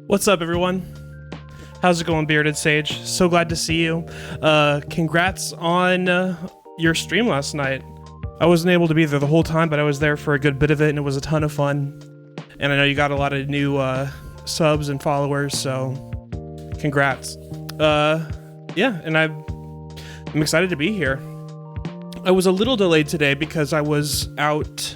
What's up, everyone? How's it going, Bearded Sage? So glad to see you. Congrats on your stream last night. I wasn't able to be there the whole time, but I was there for a good bit of it, and it was a ton of fun. And I know you got a lot of new subs and followers, so congrats. Yeah, and I'm excited to be here. I was a little delayed today because I was out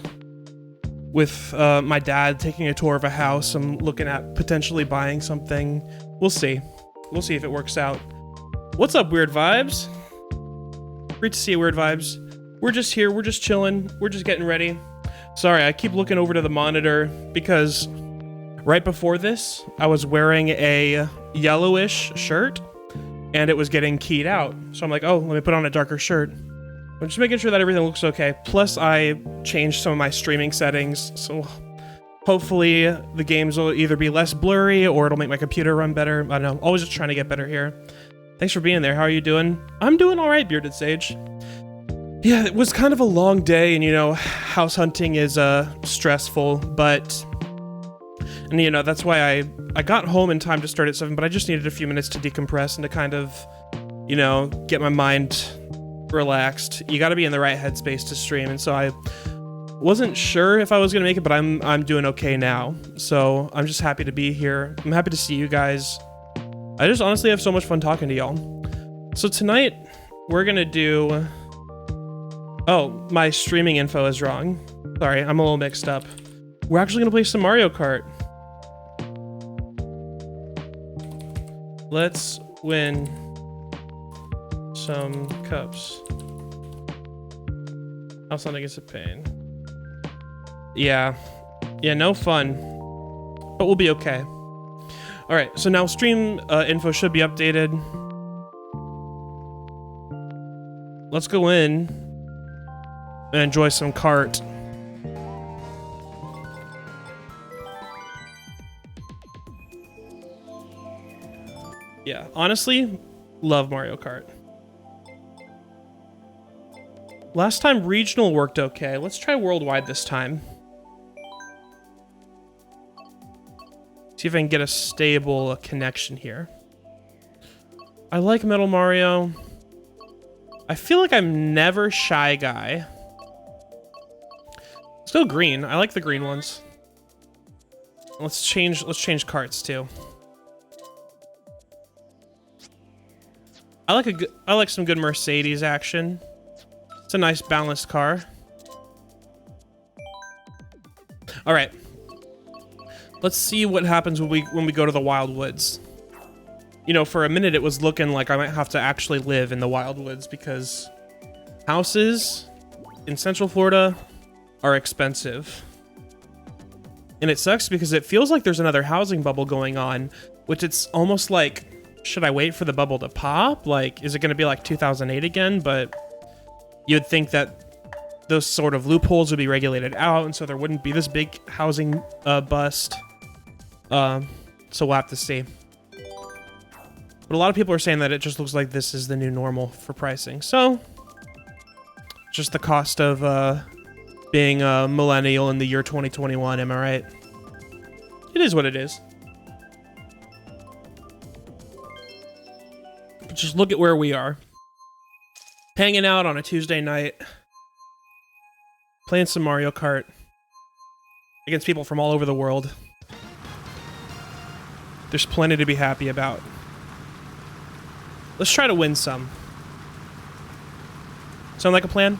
with my dad taking a tour of a house. I'm looking at potentially buying something. We'll see. We'll see if it works out. What's up, Weird Vibes? Great to see you, Weird Vibes. We're just here. We're just chilling. We're just getting ready. Sorry, I keep looking over to the monitor because right before this, I was wearing a yellowish shirt and it was getting keyed out. So I'm like, oh, let me put on a darker shirt. I'm just making sure that everything looks okay. Plus, I changed some of my streaming settings, so hopefully the games will either be less blurry or it'll make my computer run better. I don't know. Always just trying to get better here. Thanks for being there. How are you doing? I'm doing all right, Bearded Sage. Yeah, it was kind of a long day, and you know, house hunting is stressful, but and you know, that's why I got home in time to start at 7, but I just needed a few minutes to decompress and to kind of, you know, get my mind relaxed. You got to be in the right headspace to stream, and so I wasn't sure if I was gonna make it, but I'm doing okay now. So I'm just happy to be here. I'm happy to see you guys. I just honestly have so much fun talking to y'all. So tonight we're gonna do. Oh, my streaming info is wrong. Sorry, I'm a little mixed up. We're actually gonna play some Mario Kart. Let's win some cups. House hunting is a pain. Yeah, no fun, but we'll be okay. All right, so now stream info should be updated. Let's go in and enjoy some kart. Yeah, honestly, love Mario Kart. Last time regional worked okay. Let's try worldwide this time. See if I can get a stable connection here. I like Metal Mario. I feel like I'm never Shy Guy. Let's go green. I like the green ones. Let's change carts too. I like some good Mercedes action. It's a nice balanced car. All right. Let's see what happens when we go to the Wild Woods. You know, for a minute it was looking like I might have to actually live in the Wild Woods because houses in Central Florida are expensive. And it sucks because it feels like there's another housing bubble going on, which it's almost like, should I wait for the bubble to pop? Like, is it going to be like 2008 again? But you'd think that those sort of loopholes would be regulated out, and so there wouldn't be this big housing bust. So we'll have to see. But a lot of people are saying that it just looks like this is the new normal for pricing. So, just the cost of being a millennial in the year 2021, am I right? It is what it is. But just look at where we are. Hanging out on a Tuesday night. Playing some Mario Kart. Against people from all over the world. There's plenty to be happy about. Let's try to win some. Sound like a plan?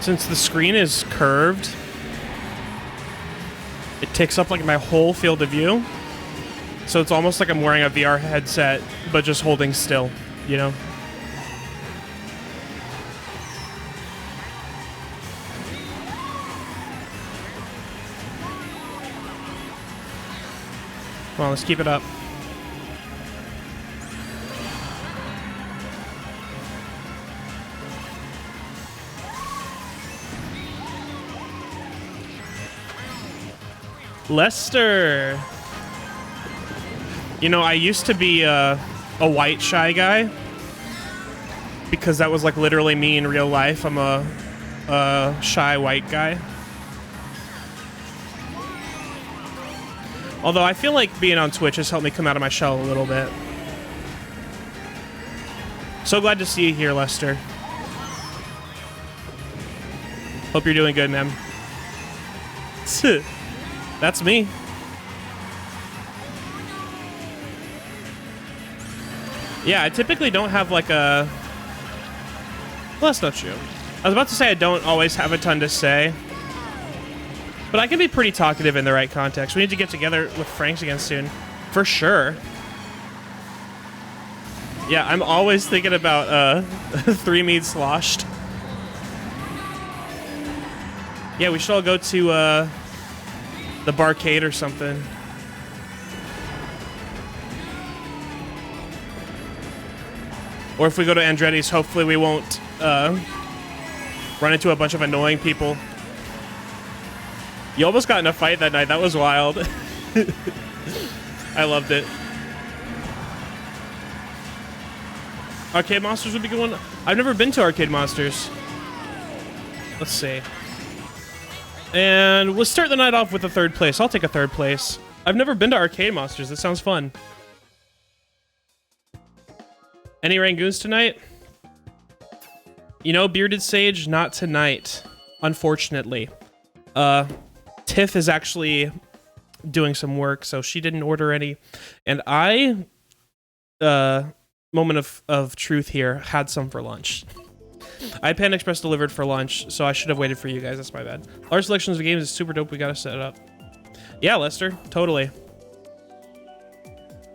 Since the screen is curved, it takes up like my whole field of view. So it's almost like I'm wearing a VR headset, but just holding still, you know? Come on, let's keep it up. Lester. You know, I used to be a white shy guy because that was like literally me in real life. I'm a shy white guy. Although I feel like being on Twitch has helped me come out of my shell a little bit. So glad to see you here, Lester. Hope you're doing good, man. That's me. Yeah, I typically don't have like a... Well, that's not true. I was about to say I don't always have a ton to say. But I can be pretty talkative in the right context. We need to get together with Franks again soon. For sure. Yeah, I'm always thinking about 3 mead sloshed. Yeah, we should all go to the barcade or something. Or if we go to Andretti's, hopefully we won't run into a bunch of annoying people. You almost got in a fight that night. That was wild. I loved it. Arcade Monsters would be a good one. I've never been to Arcade Monsters. Let's see. And we'll start the night off with a 3rd place. I'll take a 3rd place. I've never been to Arcade Monsters. That sounds fun. Any Rangoons tonight? You know, Bearded Sage, not tonight, unfortunately. Tiff is actually doing some work, so she didn't order any. And I, moment of truth here, had some for lunch. I had Panda Express delivered for lunch, so I should have waited for you guys. That's my bad. Large selections of games is super dope. We gotta set it up. Yeah, Lester, totally.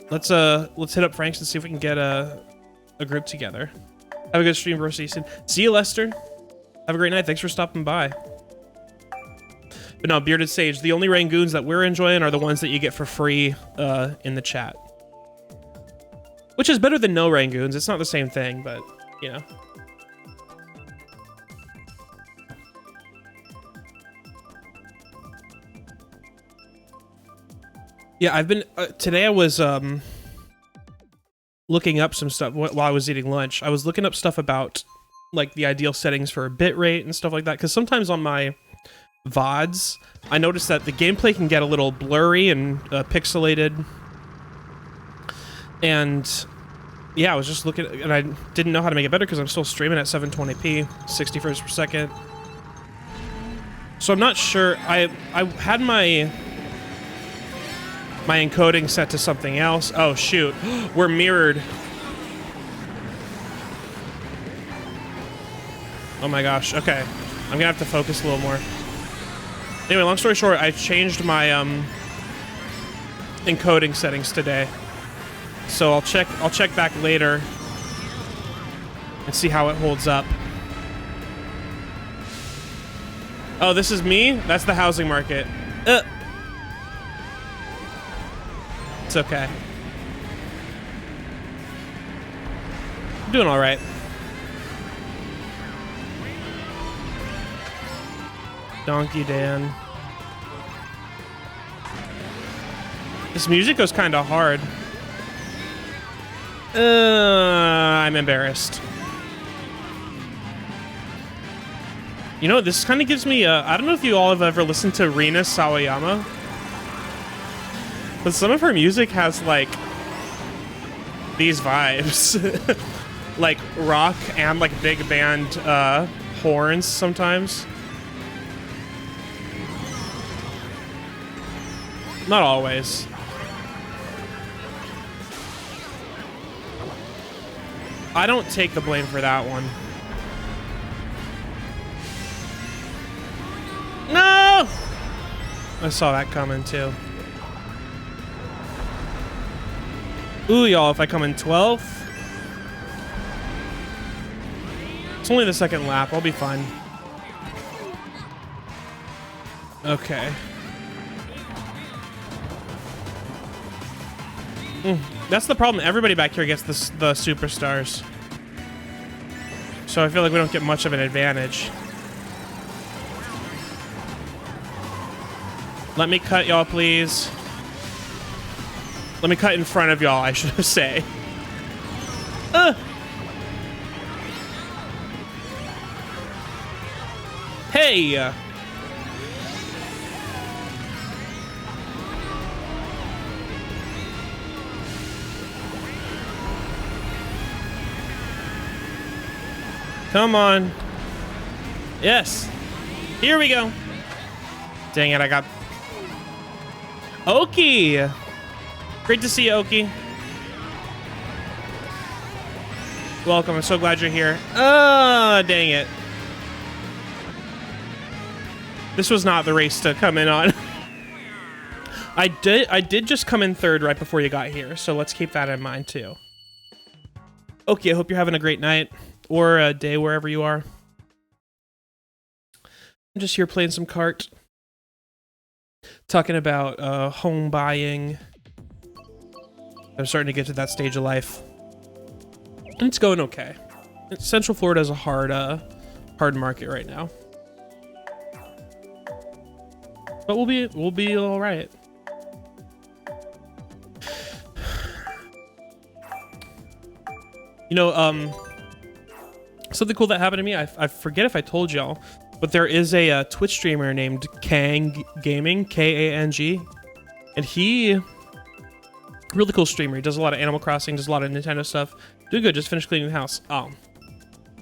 Let's hit up Franks and see if we can get a group together. Have a good stream, bro. See you soon. See you, Lester. Have a great night. Thanks for stopping by. But no, Bearded Sage, the only Rangoons that we're enjoying are the ones that you get for free in the chat. Which is better than no Rangoons. It's not the same thing, but, you know. Yeah, I've been... today I was looking up some stuff while I was eating lunch. I was looking up stuff about, like, the ideal settings for bitrate and stuff like that. Because sometimes on my VODs, I noticed that the gameplay can get a little blurry and pixelated. And yeah, I was just looking, and I didn't know how to make it better because I'm still streaming at 720p, 60 frames per second. So I'm not sure. I had my encoding set to something else. Oh shoot, we're mirrored. Oh my gosh. Okay, I'm gonna have to focus a little more. Anyway, long story short, I changed my encoding settings today. So I'll check back later and see how it holds up. Oh, this is me? That's the housing market. It's okay. I'm doing all right. Donkey Dan. This music goes kind of hard. I'm embarrassed. You know, this kind of gives me I don't know if you all have ever listened to Rina Sawayama, but some of her music has like these vibes. Like rock and like big band horns sometimes. Not always. I don't take the blame for that one. No! I saw that coming too. Ooh, y'all, if I come in 12th. It's only the second lap. I'll be fine. Okay. That's the problem. Everybody back here gets the superstars. So I feel like we don't get much of an advantage. Let me cut y'all, please. Let me cut in front of y'all, I should say. Hey! Come on. Yes. Here we go. Dang it, I got... Oki! Great to see you, Oki. Welcome, I'm so glad you're here. Dang it. This was not the race to come in on. I did just come in third right before you got here, so let's keep that in mind too. Okay, I hope you're having a great night or a day wherever you are. I'm just here playing some kart. Talking about home buying. I'm starting to get to that stage of life. And it's going okay. Central Florida is a hard market right now. But we'll be all right. You know, something cool that happened to me. I forget if I told y'all, but there is a Twitch streamer named Kang Gaming, K-A-N-G, and he really cool streamer. He does a lot of Animal Crossing, does a lot of Nintendo stuff. Doing good. Just finished cleaning the house. Oh,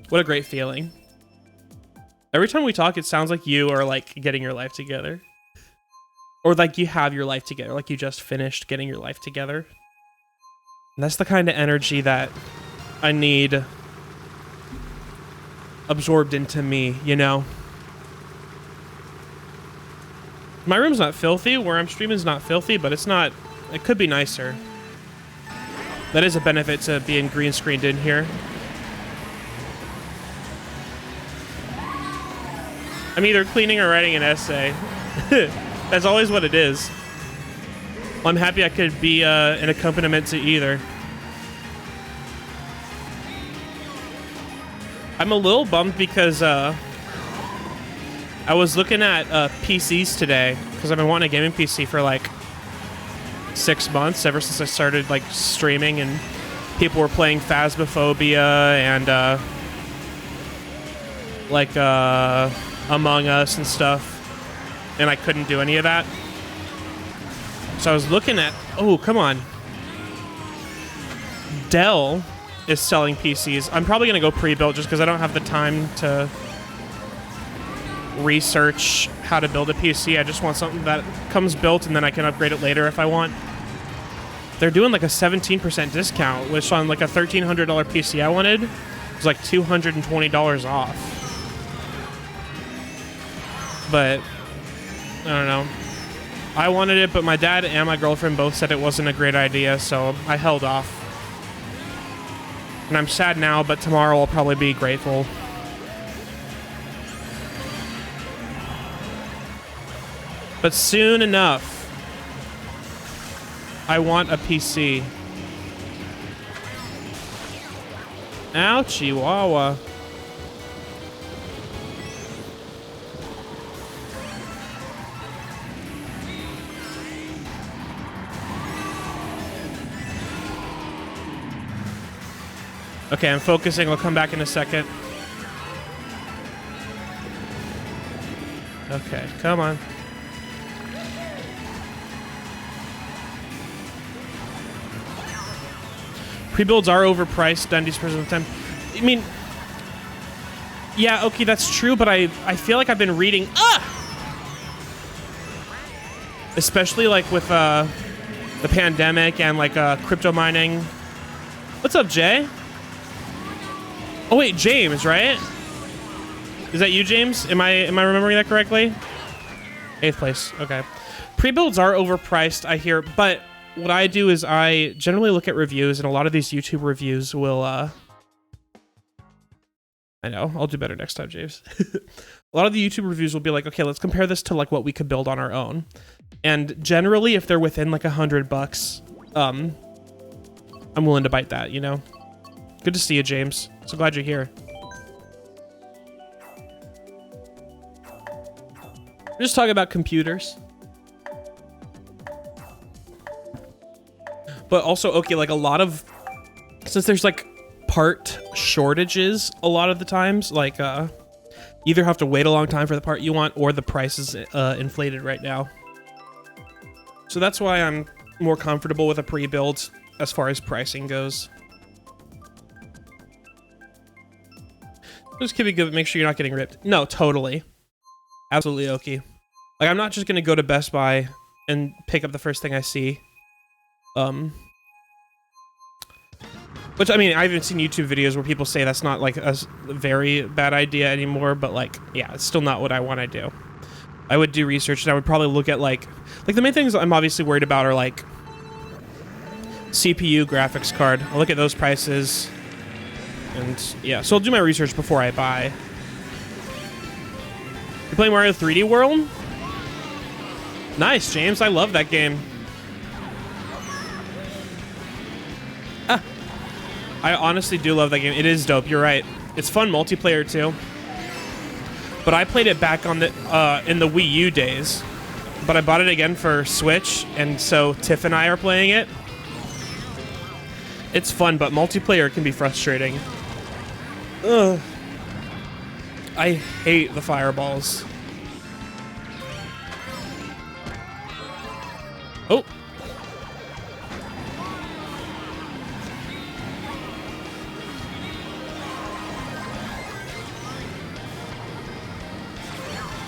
what a great feeling. Every time we talk, it sounds like you are like getting your life together. Or like you have your life together, like you just finished getting your life together. And that's the kind of energy that I need absorbed into me, you know? My room's not filthy, where I'm streaming is not filthy, but it's not, it could be nicer. That is a benefit to being green screened in here. I'm either cleaning or writing an essay. That's always what it is. I'm happy I could be an accompaniment to either. I'm a little bummed because I was looking at PCs today because I've been wanting a gaming PC for like 6 months, ever since I started like streaming and people were playing Phasmophobia and like Among Us and stuff. And I couldn't do any of that. So I was looking at... Oh, come on. Dell is selling PCs. I'm probably going to go pre-built just because I don't have the time to research how to build a PC. I just want something that comes built and then I can upgrade it later if I want. They're doing like a 17% discount, which on like a $1,300 PC I wanted was like $220 off. But... I don't know. I wanted it, but my dad and my girlfriend both said it wasn't a great idea, so I held off. And I'm sad now, but tomorrow I'll probably be grateful. But soon enough, I want a PC. Ow, Chihuahua. Okay, I'm focusing. I'll come back in a second. Okay, come on. Pre-builds are overpriced 90% of the time. I mean, yeah, okay, that's true, but I feel like I've been reading... Especially like with the pandemic and like crypto mining. What's up, Jay? Oh wait, James, right? Is that you, James? Am I remembering that correctly? 8th place. Okay. Pre-builds are overpriced, I hear, but what I do is I generally look at reviews, and a lot of these YouTube reviews will I know, I'll do better next time, James. A lot of the YouTube reviews will be like, okay, let's compare this to like what we could build on our own. And generally, if they're within like $100, I'm willing to bite that, you know? Good to see you, James. So glad you're here. We're just talking about computers. But also, okay, like a lot of, since there's like part shortages a lot of the times, like either have to wait a long time for the part you want or the price is inflated right now. So that's why I'm more comfortable with a pre-build as far as pricing goes. Just keep it good, make sure you're not getting ripped. No, totally. Absolutely okay. Like, I'm not just gonna go to Best Buy and pick up the first thing I see. Which, I mean, I haven't seen YouTube videos where people say that's not, like, a very bad idea anymore, but, like, yeah, it's still not what I want to do. I would do research, and I would probably look at, like, the main things I'm obviously worried about are, like, CPU, graphics card. I'll look at those prices, and, yeah, so I'll do my research before I buy. You're playing Mario 3D World? Nice, James. I love that game. I honestly do love that game. It is dope. You're right. It's fun multiplayer too. But I played it back on the in the Wii U days. But I bought it again for Switch, and so Tiff and I are playing it. It's fun, but multiplayer can be frustrating. Ugh. I hate the fireballs. Oh.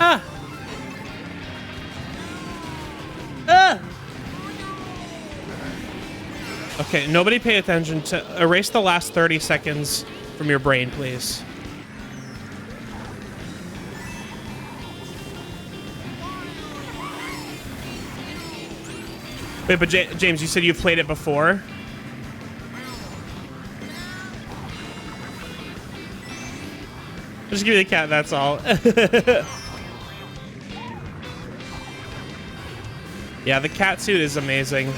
Ah! Ah! Okay, nobody pay attention to... Erase the last 30 seconds from your brain, please. Wait, but James, you said you've played it before? Just give me the cat, that's all. Yeah, the cat suit is amazing.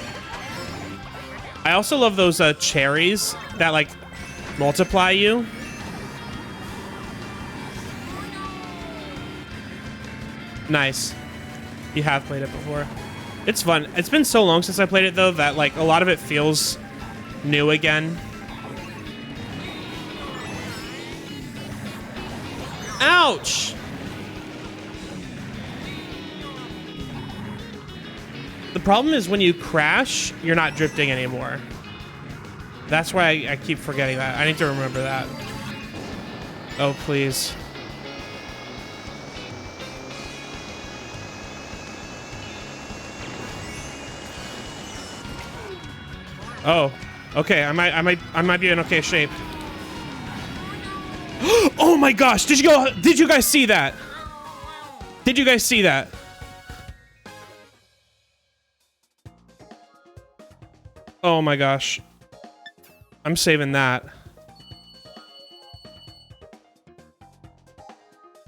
I also love those cherries that, like, multiply you. Nice. You have played it before. It's fun. It's been so long since I played it, though, that, like, a lot of it feels new again. Ouch! The problem is when you crash, you're not drifting anymore. That's why I keep forgetting that. I need to remember that. Oh, please. Oh, okay. I might be in okay shape. Oh my gosh! Did you guys see that? Did you guys see that? Oh my gosh. I'm saving that.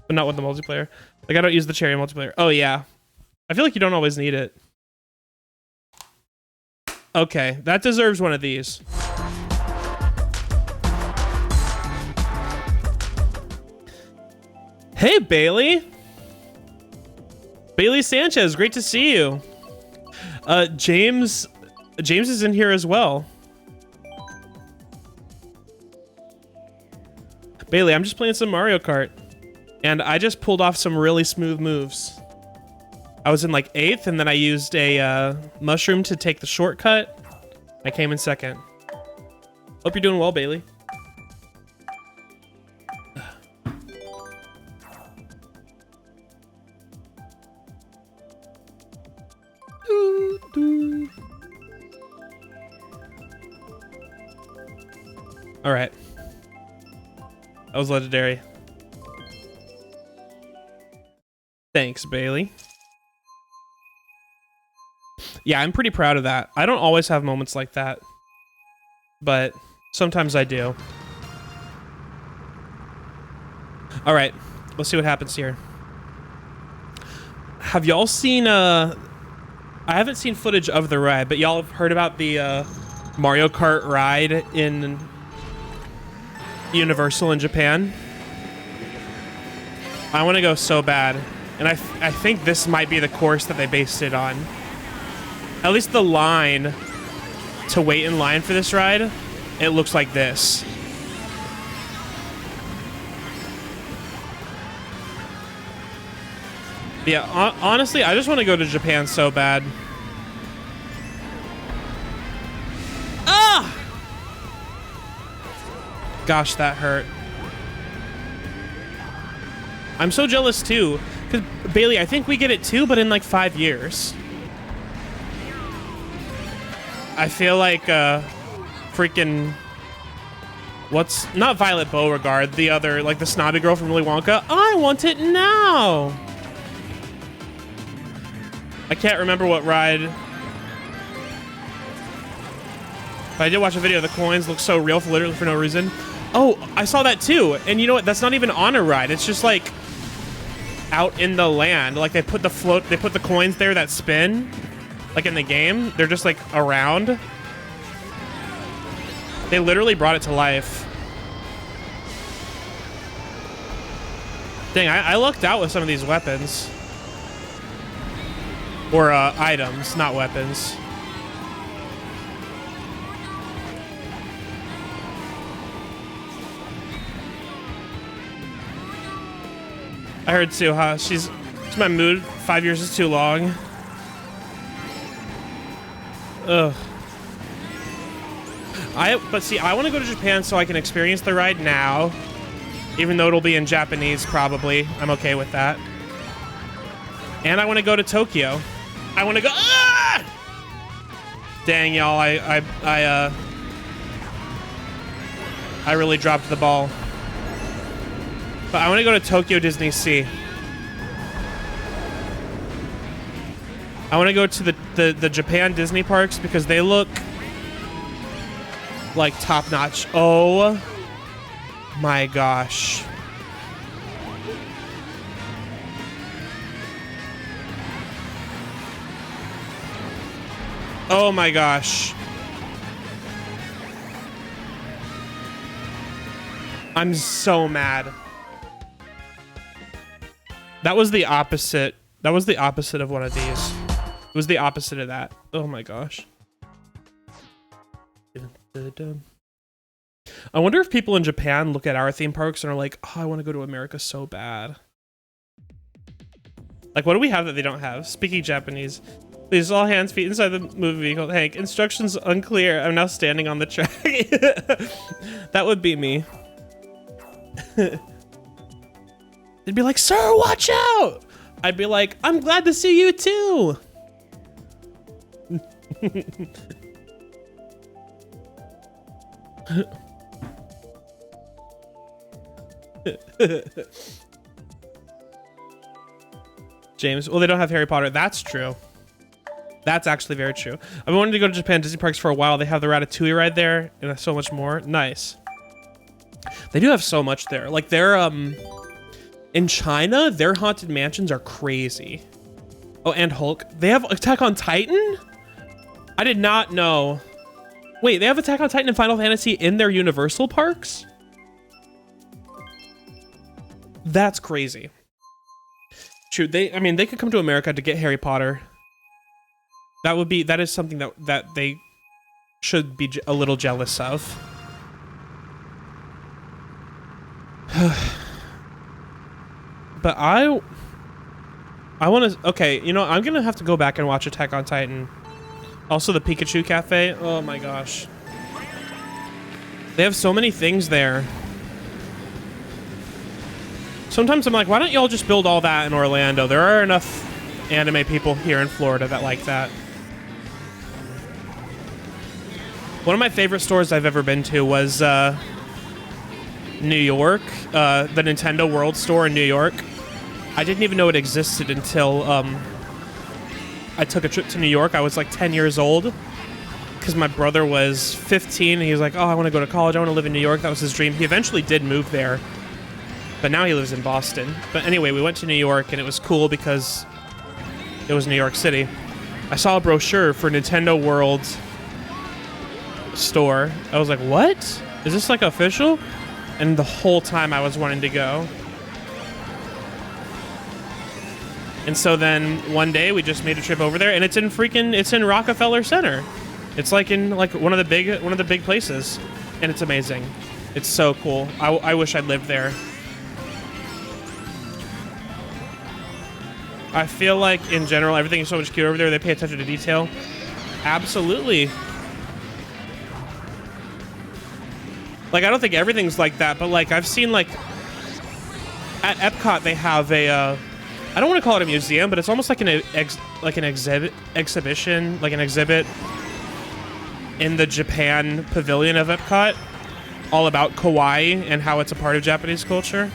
But not with the multiplayer. Like, I don't use the cherry multiplayer. Oh yeah. I feel like you don't always need it. Okay, that deserves one of these. Hey, Bailey. Bailey Sanchez, great to see you. James is in here as well. Bailey, I'm just playing some Mario Kart, and I just pulled off some really smooth moves. I was in like 8th, and then I used a mushroom to take the shortcut. I came in 2nd. Hope you're doing well, Bailey. All right. That was legendary. Thanks, Bailey. Yeah, I'm pretty proud of that. I don't always have moments like that, but sometimes I do. All right, let's see what happens here. Have y'all seen, I haven't seen footage of the ride, but y'all have heard about the Mario Kart ride in Universal in Japan? I want to go so bad, and I think this might be the course that they based it on. At least the line to wait in line for this ride, it looks like this. Yeah, honestly, I just want to go to Japan so bad. Ah! Gosh, that hurt. I'm so jealous too, because Bailey, I think we get it too, but in like 5 years. I feel like freaking what's not Violet Beauregard, the other, like the snobby girl from Willy Wonka. I want it now. I can't remember what ride. But I did watch a video of the coins look so real for literally for no reason. Oh, I saw that too. And you know what? That's not even on a ride. It's just like out in the land. Like they put the coins there that spin. Like in the game. They're just like around. They literally brought it to life. Dang, I lucked out with some of these weapons. Or items, not weapons. I heard Suha. She's my mood. 5 years is too long. Ugh. But see, I want to go to Japan so I can experience the ride now. Even though it'll be in Japanese, probably. I'm okay with that. And I want to go to Tokyo. I want to go. Ah! Dang, y'all! I really dropped the ball. But I want to go to Tokyo Disney Sea. I want to go to the Japan Disney parks because they look like top notch. Oh my gosh. Oh my gosh. I'm so mad. That was the opposite. That was the opposite of one of these. It was the opposite of that. Oh my gosh. I wonder if people in Japan look at our theme parks and are like, oh, I want to go to America so bad. Like, what do we have that they don't have? Speaking Japanese. Please, all hands, feet inside the movie vehicle. Hank, instructions unclear. I'm now standing on the track. That would be me. They'd be like, sir, watch out. I'd be like, I'm glad to see you too. James, well, they don't have Harry Potter. That's true. That's actually very true. I've been wanting to go to Japan Disney parks for a while. They have the Ratatouille ride there and so much more. Nice. They do have so much there. Like they're in China, their haunted mansions are crazy. Oh, and Hulk. They have Attack on Titan? I did not know. Wait, they have Attack on Titan and Final Fantasy in their Universal parks? That's crazy. True. I mean, they could come to America to get Harry Potter. That is something that they should be a little jealous of. But I want to, okay, you know, I'm going to have to go back and watch Attack on Titan. Also the Pikachu Cafe. Oh my gosh. They have so many things there. Sometimes I'm like, why don't y'all just build all that in Orlando? There are enough anime people here in Florida that like that. One of my favorite stores I've ever been to was New York, the Nintendo World store in New York. I didn't even know it existed until I took a trip to New York. I was like 10 years old because my brother was 15 and he was like, oh, I want to go to college. I want to live in New York. That was his dream. He eventually did move there, but now he lives in Boston. But anyway, we went to New York and it was cool because it was New York City. I saw a brochure for Nintendo World store. I was like, what? Is this like official? And the whole time I was wanting to go. And so then one day we just made a trip over there and it's in Rockefeller Center. It's like in like one of the big places, and it's amazing. It's so cool. I wish I lived there. I feel like in general everything is so much cuter over there. They pay attention to detail. Absolutely. Like I don't think everything's like that, but like I've seen like at Epcot they have a I don't want to call it a museum, but it's almost like an exhibition, like an exhibit in the Japan pavilion of Epcot, all about kawaii and how it's a part of Japanese culture.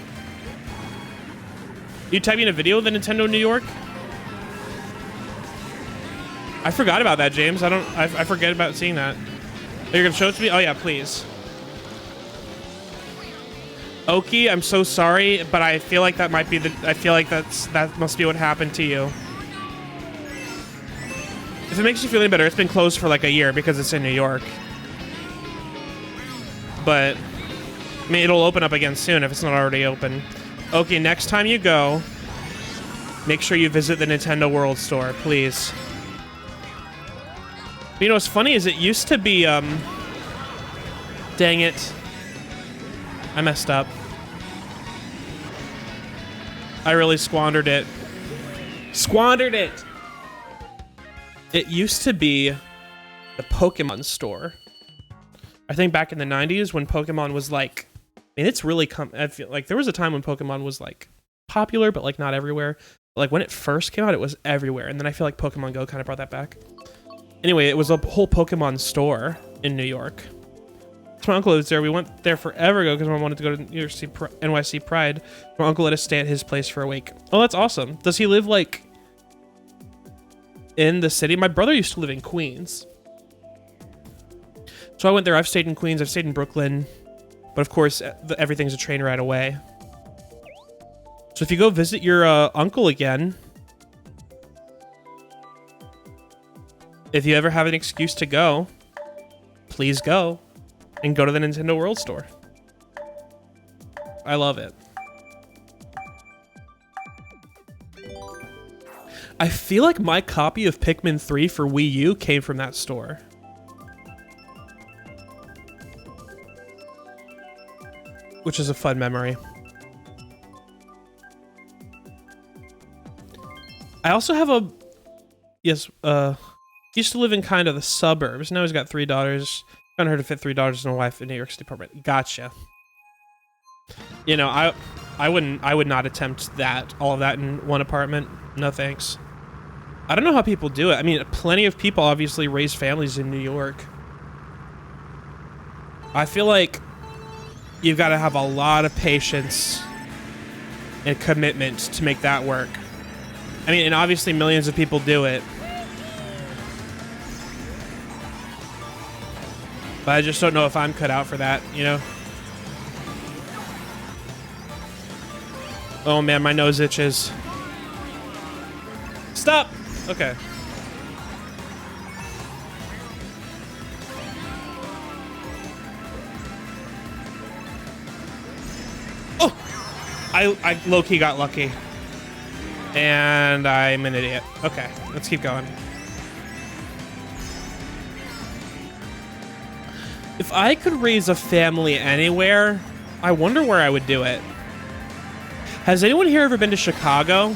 You typing in a video of the Nintendo New York? I forgot about that, James. I forget about seeing that. You're gonna show it to me? Oh yeah, please. Oki, I'm so sorry, but I feel like that might be I feel like that must be what happened to you. If it makes you feel any better, it's been closed for like a year because it's in New York. But I mean, it'll open up again soon if it's not already open. Okay, next time you go, make sure you visit the Nintendo World store, please. But you know what's funny is it used to be, dang it. I messed up. I really squandered it. Squandered it! It used to be the Pokemon store. I think back in the 90s when Pokemon was like, I mean, it's really I feel like there was a time when Pokemon was like popular, but like not everywhere. But, like when it first came out, it was everywhere. And then I feel like Pokemon Go kind of brought that back. Anyway, it was a whole Pokemon store in New York. My uncle lives there. We went there forever ago because I wanted to go to NYC Pride. My uncle let us stay at his place for a week. Oh, that's awesome. Does he live like in the city? My brother used to live in Queens. So I went there. I've stayed in Queens. I've stayed in Brooklyn. But of course, everything's a train ride away. So if you go visit your uncle again, if you ever have an excuse to go, please go. And go to the Nintendo World Store. I love it. I feel like my copy of Pikmin 3 for Wii U came from that store. Which is a fun memory. I also have a... Yes, used to live in kind of the suburbs. Now he's got $3. Found her to fit $3 and a wife in New York City apartment. Gotcha. You know, I would not attempt all of that in one apartment. No thanks. I don't know how people do it. I mean, plenty of people obviously raise families in New York. I feel like you've got to have a lot of patience and commitment to make that work. I mean, and obviously millions of people do it. But I just don't know if I'm cut out for that, you know? Oh man, my nose itches. Stop! Okay. Oh! I low-key got lucky. And I'm an idiot. Okay, let's keep going. If I could raise a family anywhere, I wonder where I would do it. Has anyone here ever been to Chicago?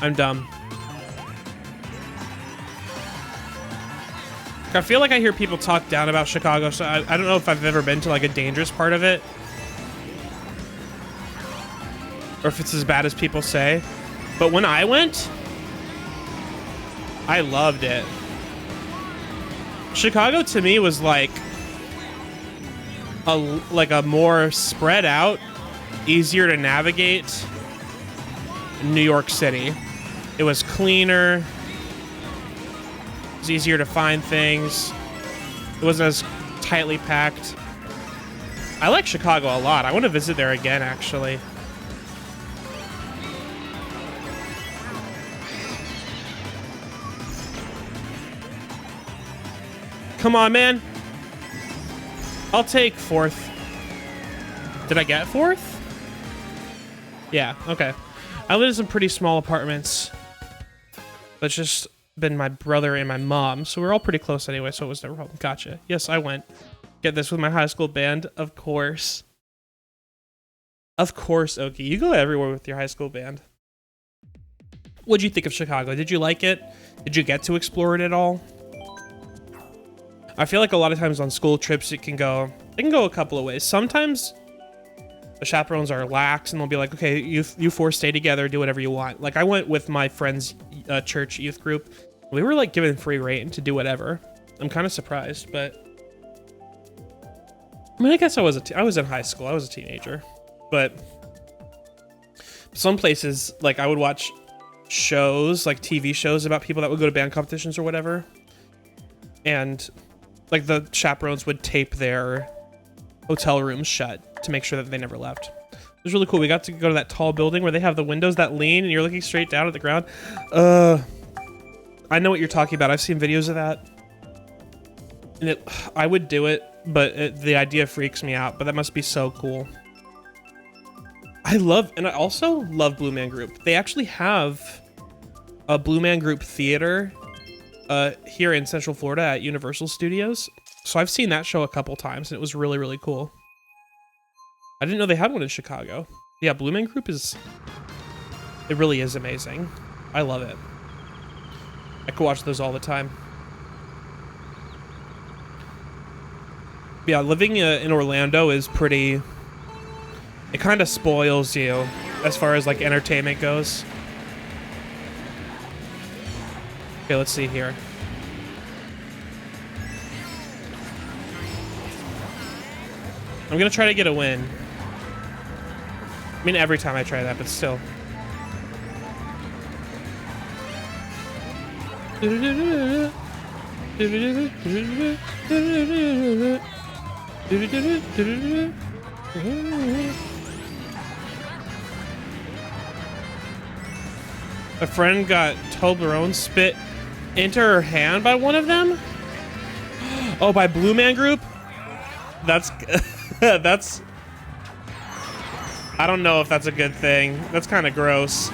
I'm dumb. I feel like I hear people talk down about Chicago, so I don't know if I've ever been to like a dangerous part of it. Or if it's as bad as people say. But when I went, I loved it. Chicago to me was like a more spread out, easier to navigate New York City. It was cleaner. It was easier to find things. It wasn't as tightly packed. I like Chicago a lot. I want to visit there again, actually. Come on, man. I'll take 4th. Did I get 4th? Yeah, okay. I lived in some pretty small apartments. But it's just been my brother and my mom, so we're all pretty close anyway, so it was never a problem. Gotcha. Yes, I went. Get this, with my high school band, of course. Of course, Oki. You go everywhere with your high school band. What'd you think of Chicago? Did you like it? Did you get to explore it at all? I feel like a lot of times on school trips, it can go a couple of ways. Sometimes the chaperones are lax and they'll be like, okay, you four stay together, do whatever you want. Like I went with my friend's church youth group. We were like given free reign to do whatever. I'm kind of surprised, but I mean, I guess I was in high school. I was a teenager, but some places, like I would watch shows, like TV shows about people that would go to band competitions or whatever. And like the chaperones would tape their hotel rooms shut to make sure that they never left. It was really cool. We got to go to that tall building where they have the windows that lean and you're looking straight down at the ground. I know what you're talking about. I've seen videos of that. And I would do it, but the idea freaks me out, but that must be so cool. I also love Blue Man Group. They actually have a Blue Man Group theater here in Central Florida at Universal Studios. So I've seen that show a couple times and it was really, really cool. I didn't know they had one in Chicago. Yeah, Blue Man Group it really is amazing. I love it. I could watch those all the time. Yeah, living in Orlando is pretty... It kind of spoils you as far as like entertainment goes. Okay, let's see here. I'm gonna try to get a win. I mean, every time I try that, but still. A friend got Toblerone spit into her hand by one of them? Oh, by Blue Man Group? That's... that's... I don't know if that's a good thing. That's kind of gross.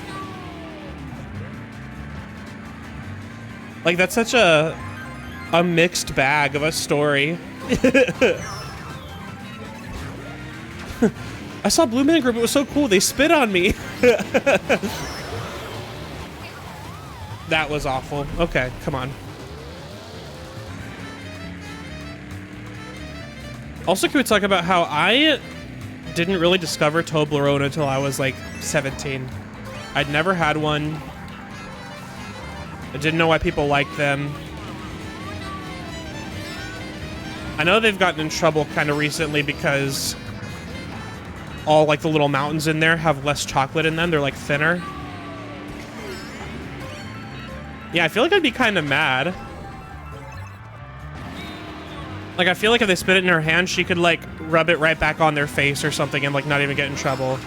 Like, that's such a mixed bag of a story. I saw Blue Man Group. It was so cool. They spit on me. That was awful. Okay, come on. Also, can we talk about how I didn't really discover Toblerone until I was like 17. I'd never had one. I didn't know why people liked them. I know they've gotten in trouble kind of recently because all like the little mountains in there have less chocolate in them. They're like thinner. Yeah, I feel like I'd be kind of mad. Like, I feel like if they spit it in her hand, she could, like, rub it right back on their face or something and, like, not even get in trouble.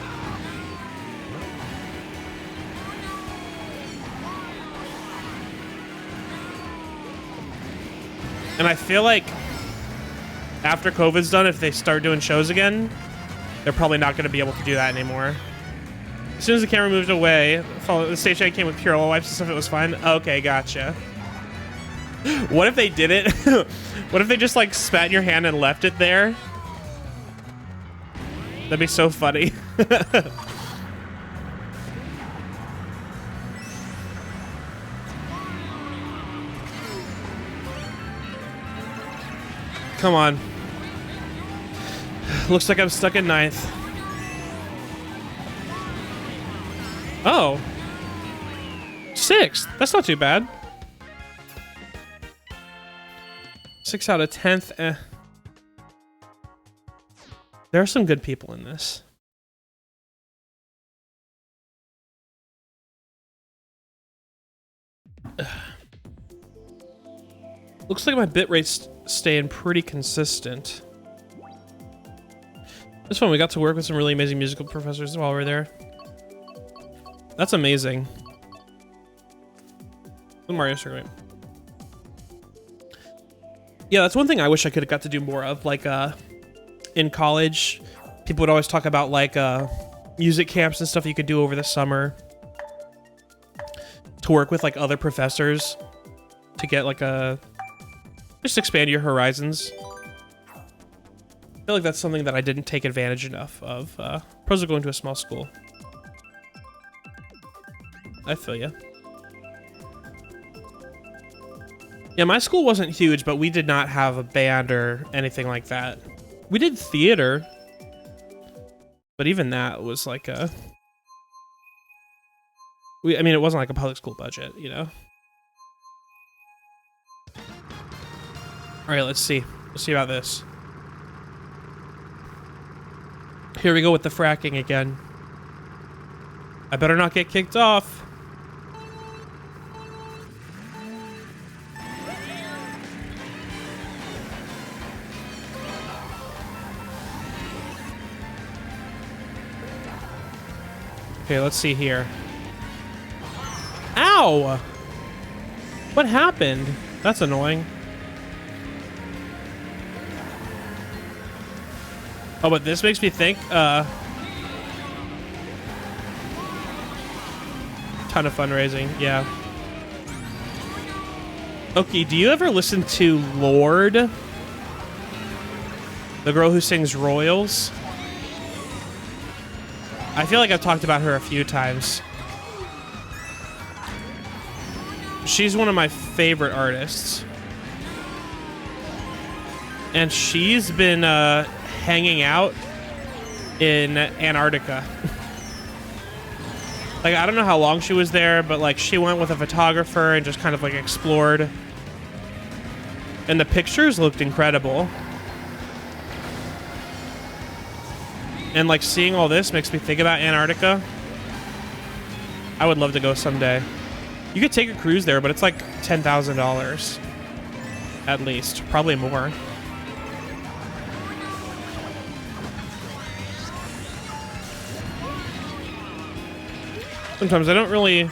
And I feel like after COVID's done, if they start doing shows again, they're probably not going to be able to do that anymore. As soon as the camera moved away, the stage came with Purell wipes and stuff, it was fine. Okay, gotcha. What if they did it? What if they just like spat in your hand and left it there? That'd be so funny. Come on. Looks like I'm stuck in ninth. Oh. Sixth. That's not too bad. 6 out of 10th. Eh. There are some good people in this. Ugh. Looks like my bitrate's staying pretty consistent. This one, we got to work with some really amazing musical professors while we were there. That's amazing. The Mario Circuit. Yeah, that's one thing I wish I could have got to do more of. Like, in college, people would always talk about, like, music camps and stuff you could do over the summer. to work with like other professors to get like a just expand your horizons. I feel like that's something that I didn't take advantage enough of. Pros of going to a small school. I feel ya. Yeah, my school wasn't huge, but we did not have a band or anything like that. We did theater, but even that was like a... I mean, it wasn't like a public school budget, you know? All right, let's see. Let's see about this. Here we go with the fracking again. I better not get kicked off. Okay, let's see here. Ow! What happened? That's annoying. Oh, but this makes me think, ton of fundraising, yeah. Okay, do you ever listen to Lorde? The girl who sings Royals? I feel like I've talked about her a few times. She's one of my favorite artists. And she's been hanging out in Antarctica. Like, I don't know how long she was there, but like she went with a photographer and just kind of like explored. And the pictures looked incredible. And like seeing all this makes me think about Antarctica. I would love to go someday. You could take a cruise there, but it's like $10,000 at least, probably more. Sometimes I don't really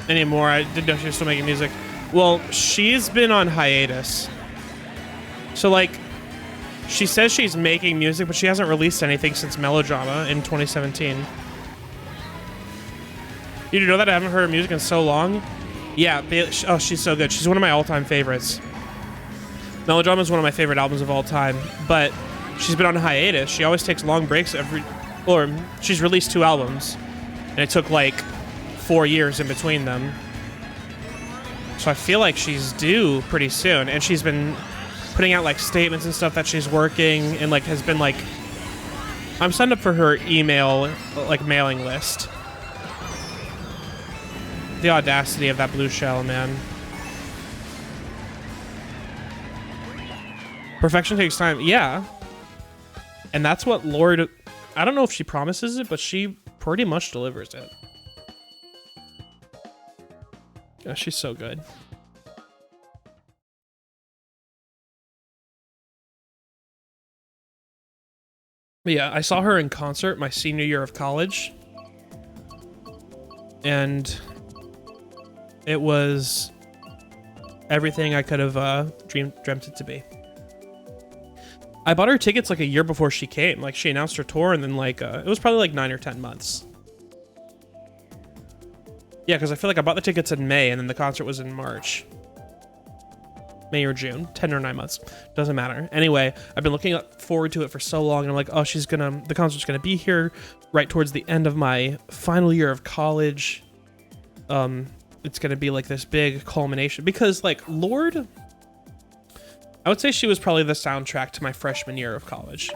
anymore. I didn't know she was still making music. Well, she's been on hiatus. So like, she says she's making music, but she hasn't released anything since Melodrama in 2017. You know that? I haven't heard her music in so long. Yeah, oh, she's so good. She's one of my all-time favorites. Melodrama is one of my favorite albums of all time, but she's been on hiatus. She always takes long breaks or she's released 2 albums, and it took like 4 years in between them. So I feel like she's due pretty soon, and she's been putting out like statements and stuff that she's working, and like has been like, I'm signed up for her email like mailing list. The audacity of that blue shell, man. Perfection takes time. Yeah. And that's what Lorde... I don't know if she promises it, but she pretty much delivers it. Yeah, she's so good. But yeah, I saw her in concert my senior year of college. And it was everything I could have dreamt it to be. I bought her tickets like a year before she came. Like, she announced her tour, and then like it was probably like 9 or 10 months. Yeah, because I feel like I bought the tickets in May, and then the concert was in March. May or June, 10 or 9 months, doesn't matter. Anyway, I've been looking forward to it for so long, and I'm like, oh, the concert's gonna be here right towards the end of my final year of college. It's gonna be like this big culmination, because like Lorde, I would say she was probably the soundtrack to my freshman year of college.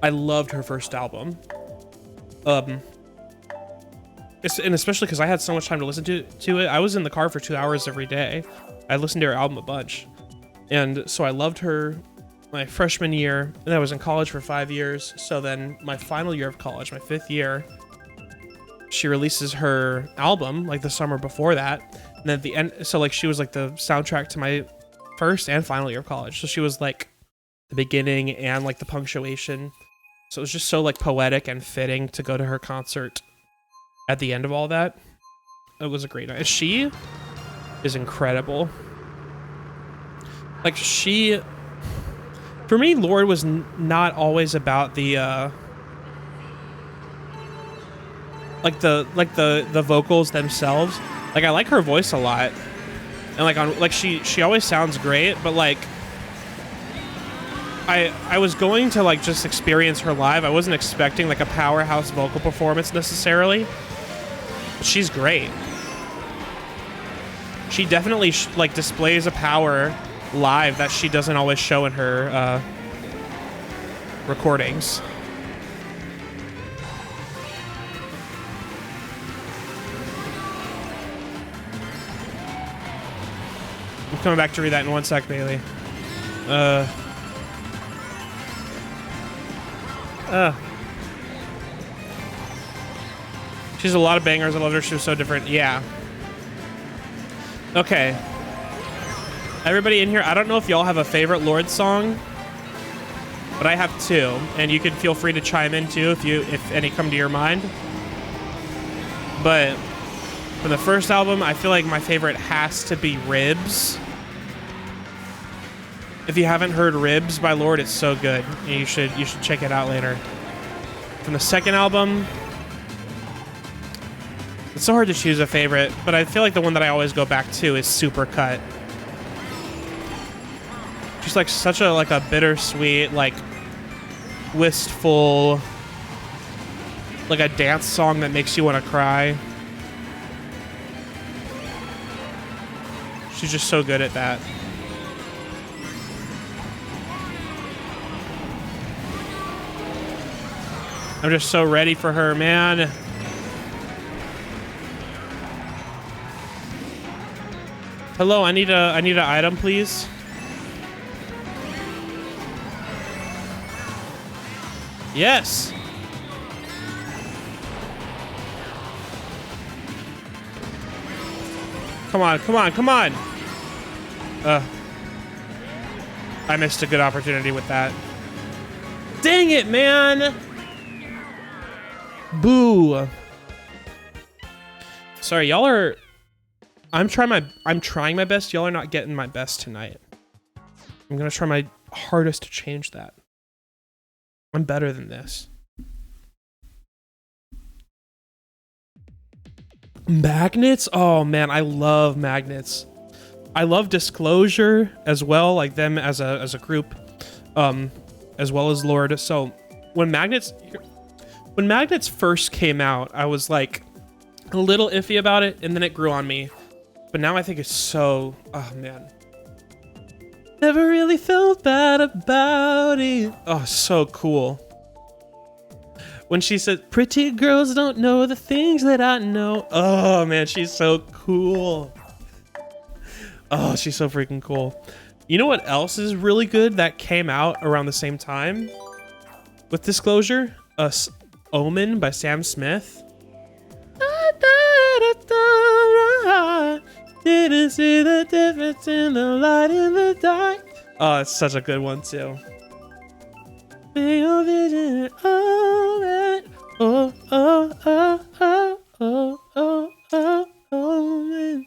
I loved her first album. And especially because I had so much time to listen to it. I was in the car for 2 hours every day. I listened to her album a bunch. And so I loved her my freshman year, and I was in college for 5 years. So then my final year of college, my 5th year, she releases her album like the summer before that. And then at the end, so like she was like the soundtrack to my first and final year of college. So she was like the beginning and like the punctuation. So it was just so like poetic and fitting to go to her concert at the end of all that. It was a great night. She is incredible. Like she, for me, Lorde was not always about the like the vocals themselves. Like I like her voice a lot, and like on like she always sounds great. But like I was going to like just experience her live. I wasn't expecting like a powerhouse vocal performance necessarily. But she's great. She definitely like displays a power live that she doesn't always show in her recordings. I'm coming back to read that in 1 sec, Bailey. She's a lot of bangers. I loved her. She was so different. Yeah. Okay. Everybody in here, I don't know if y'all have a favorite Lorde song, but I have two, and you can feel free to chime in too if any come to your mind. But for the first album, I feel like my favorite has to be Ribs. If you haven't heard Ribs by Lorde, it's so good. You should check it out later. From the second album, it's so hard to choose a favorite, but I feel like the one that I always go back to is Supercut. Just like such a like a bittersweet, like wistful, like a dance song that makes you want to cry. She's just so good at that. I'm just so ready for her, man. Hello, I need an item, please. Yes. Come on, come on, come on. I missed a good opportunity with that. Dang it, man. Boo. Sorry, y'all are... I'm trying my best. Y'all are not getting my best tonight. I'm gonna try my hardest to change that. I'm better than this. Magnets? Oh man, I love Magnets. I love Disclosure as well, like them as a group, as well as Lorde. So when Magnets first came out, I was like a little iffy about it, and then it grew on me. But now I think it's so, oh man. Never really felt bad about it. Oh, so cool. When she said, pretty girls don't know the things that I know. Oh man, she's so cool. Oh, she's so freaking cool. You know what else is really good that came out around the same time with Disclosure? Omen by Sam Smith. Didn't see the difference in the light in the dark. Oh, it's such a good one too. May your vision open. Oh, oh, oh, oh, oh, oh, oh, oh, man.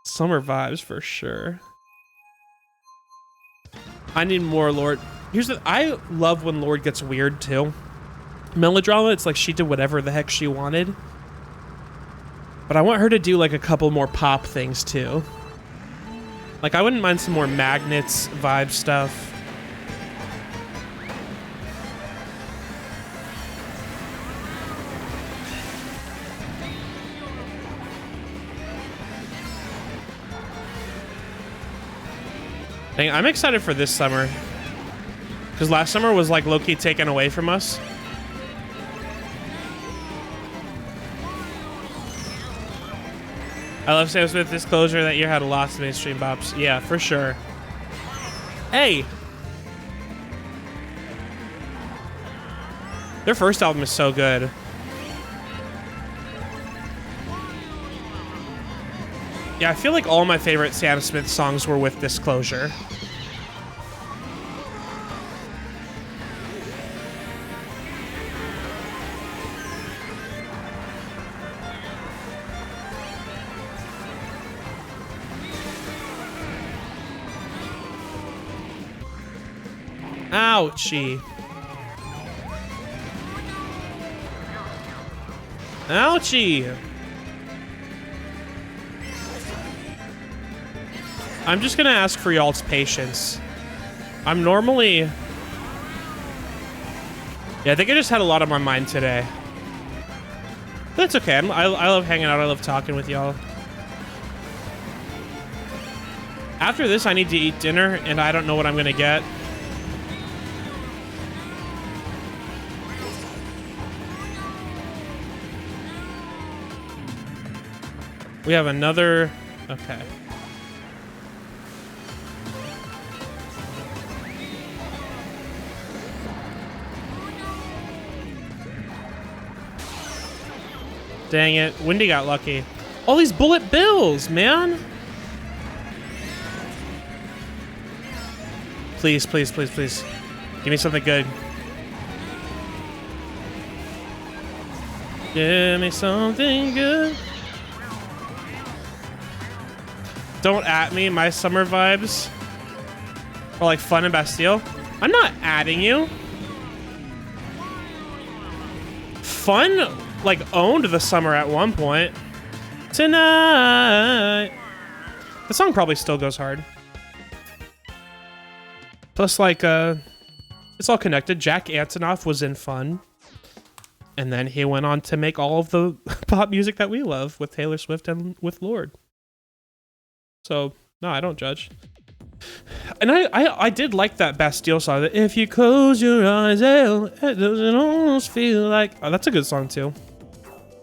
Summer vibes for sure. I need more Lorde. I love when Lorde gets weird too. Melodrama, it's like she did whatever the heck she wanted. But I want her to do like a couple more pop things too. Like I wouldn't mind some more Magnets vibe stuff. Dang, I'm excited for this summer. Because last summer was like low-key taken away from us. I love Sam Smith Disclosure. That year had lots of mainstream bops. Yeah, for sure. Hey! Their first album is so good. Yeah, I feel like all my favorite Sam Smith songs were with Disclosure. Ouchie. Ouchie! I'm just gonna ask for y'all's patience. I'm normally... Yeah, I think I just had a lot on my mind today. But it's okay. I love hanging out. I love talking with y'all. After this, I need to eat dinner, and I don't know what I'm gonna get. We have another... Okay. Dang it. Wendy got lucky. All these bullet bills, man. Please, please, please, please. Give me something good. Give me something good. Don't at me. My summer vibes are like fun in Bastille. I'm not adding you. Fun, like, owned the summer at one point. Tonight. The song probably still goes hard. Plus, like, it's all connected. Jack Antonoff was in Fun. And then he went on to make all of the pop music that we love with Taylor Swift and with Lorde. So, no, I don't judge. And I did like that Bastille song. That if you close your eyes, it doesn't almost feel like... Oh, that's a good song, too.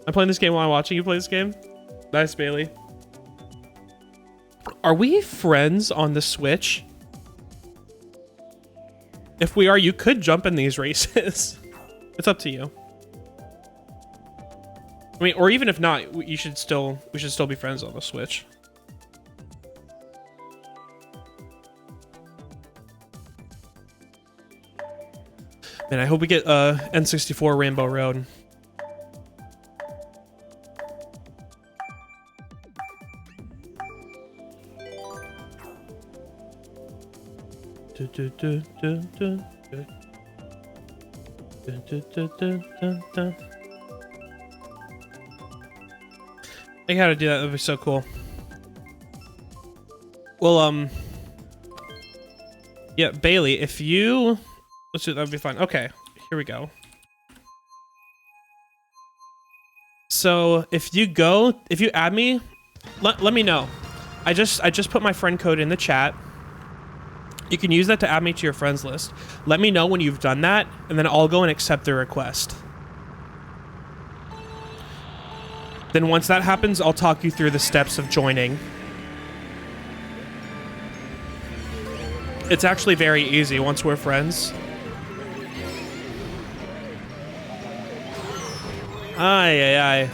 I'm playing this game while I'm watching you play this game. Nice, Bailey. Are we friends on the Switch? If we are, you could jump in these races. It's up to you. I mean, or even if not, we should still be friends on the Switch. Man, I hope we get N64 Rainbow Road. I gotta do that. That'd be so cool. Well, yeah, Bailey, if you... Let's do that'd be fine. Okay, here we go. So if you add me, let me know. I just put my friend code in the chat. You can use that to add me to your friends list. Let me know when you've done that, and then I'll go and accept the request. Then once that happens, I'll talk you through the steps of joining. It's actually very easy once we're friends. Ay, ay, ay.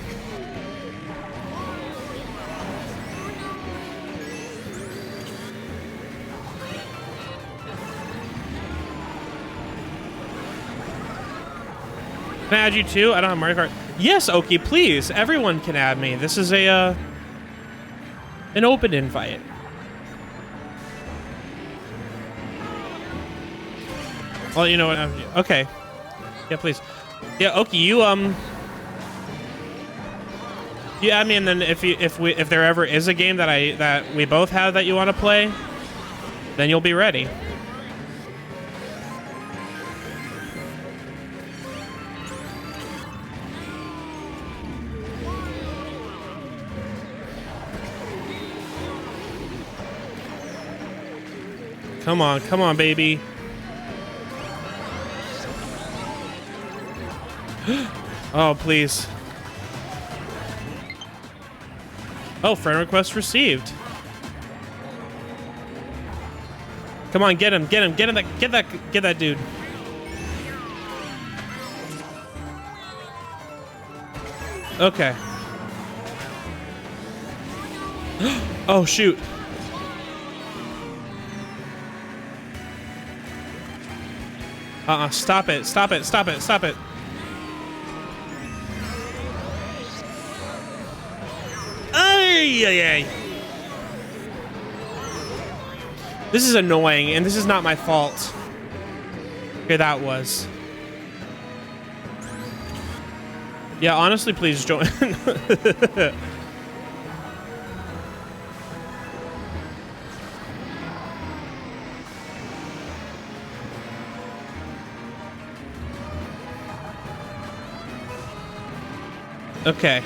Can I add you too? I don't have Mario Kart. Yes, Oki, please. Everyone can add me. This is a an open invite. Well, you know what? Okay. Yeah, please. Yeah, Oki, you add me, and then if there ever is a game that we both have that you want to play, then you'll be ready. Come on, baby. Oh, please. Oh, friend request received. Come on, get him, get that dude. Okay. Oh, shoot. Stop it. Ay. This is annoying, and this is not my fault. Okay, that was. Yeah, honestly, please join. Okay.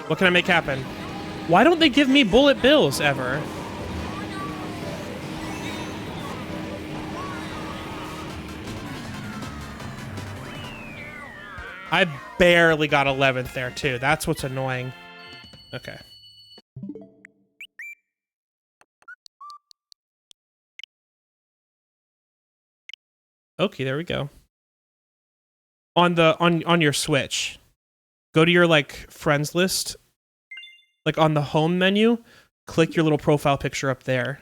What can I make happen? Why don't they give me bullet bills ever? I barely got 11th there, too. That's what's annoying. Okay. Okay, there we go. On your Switch, go to your, like, friends list. Like, on the home menu, click your little profile picture up there.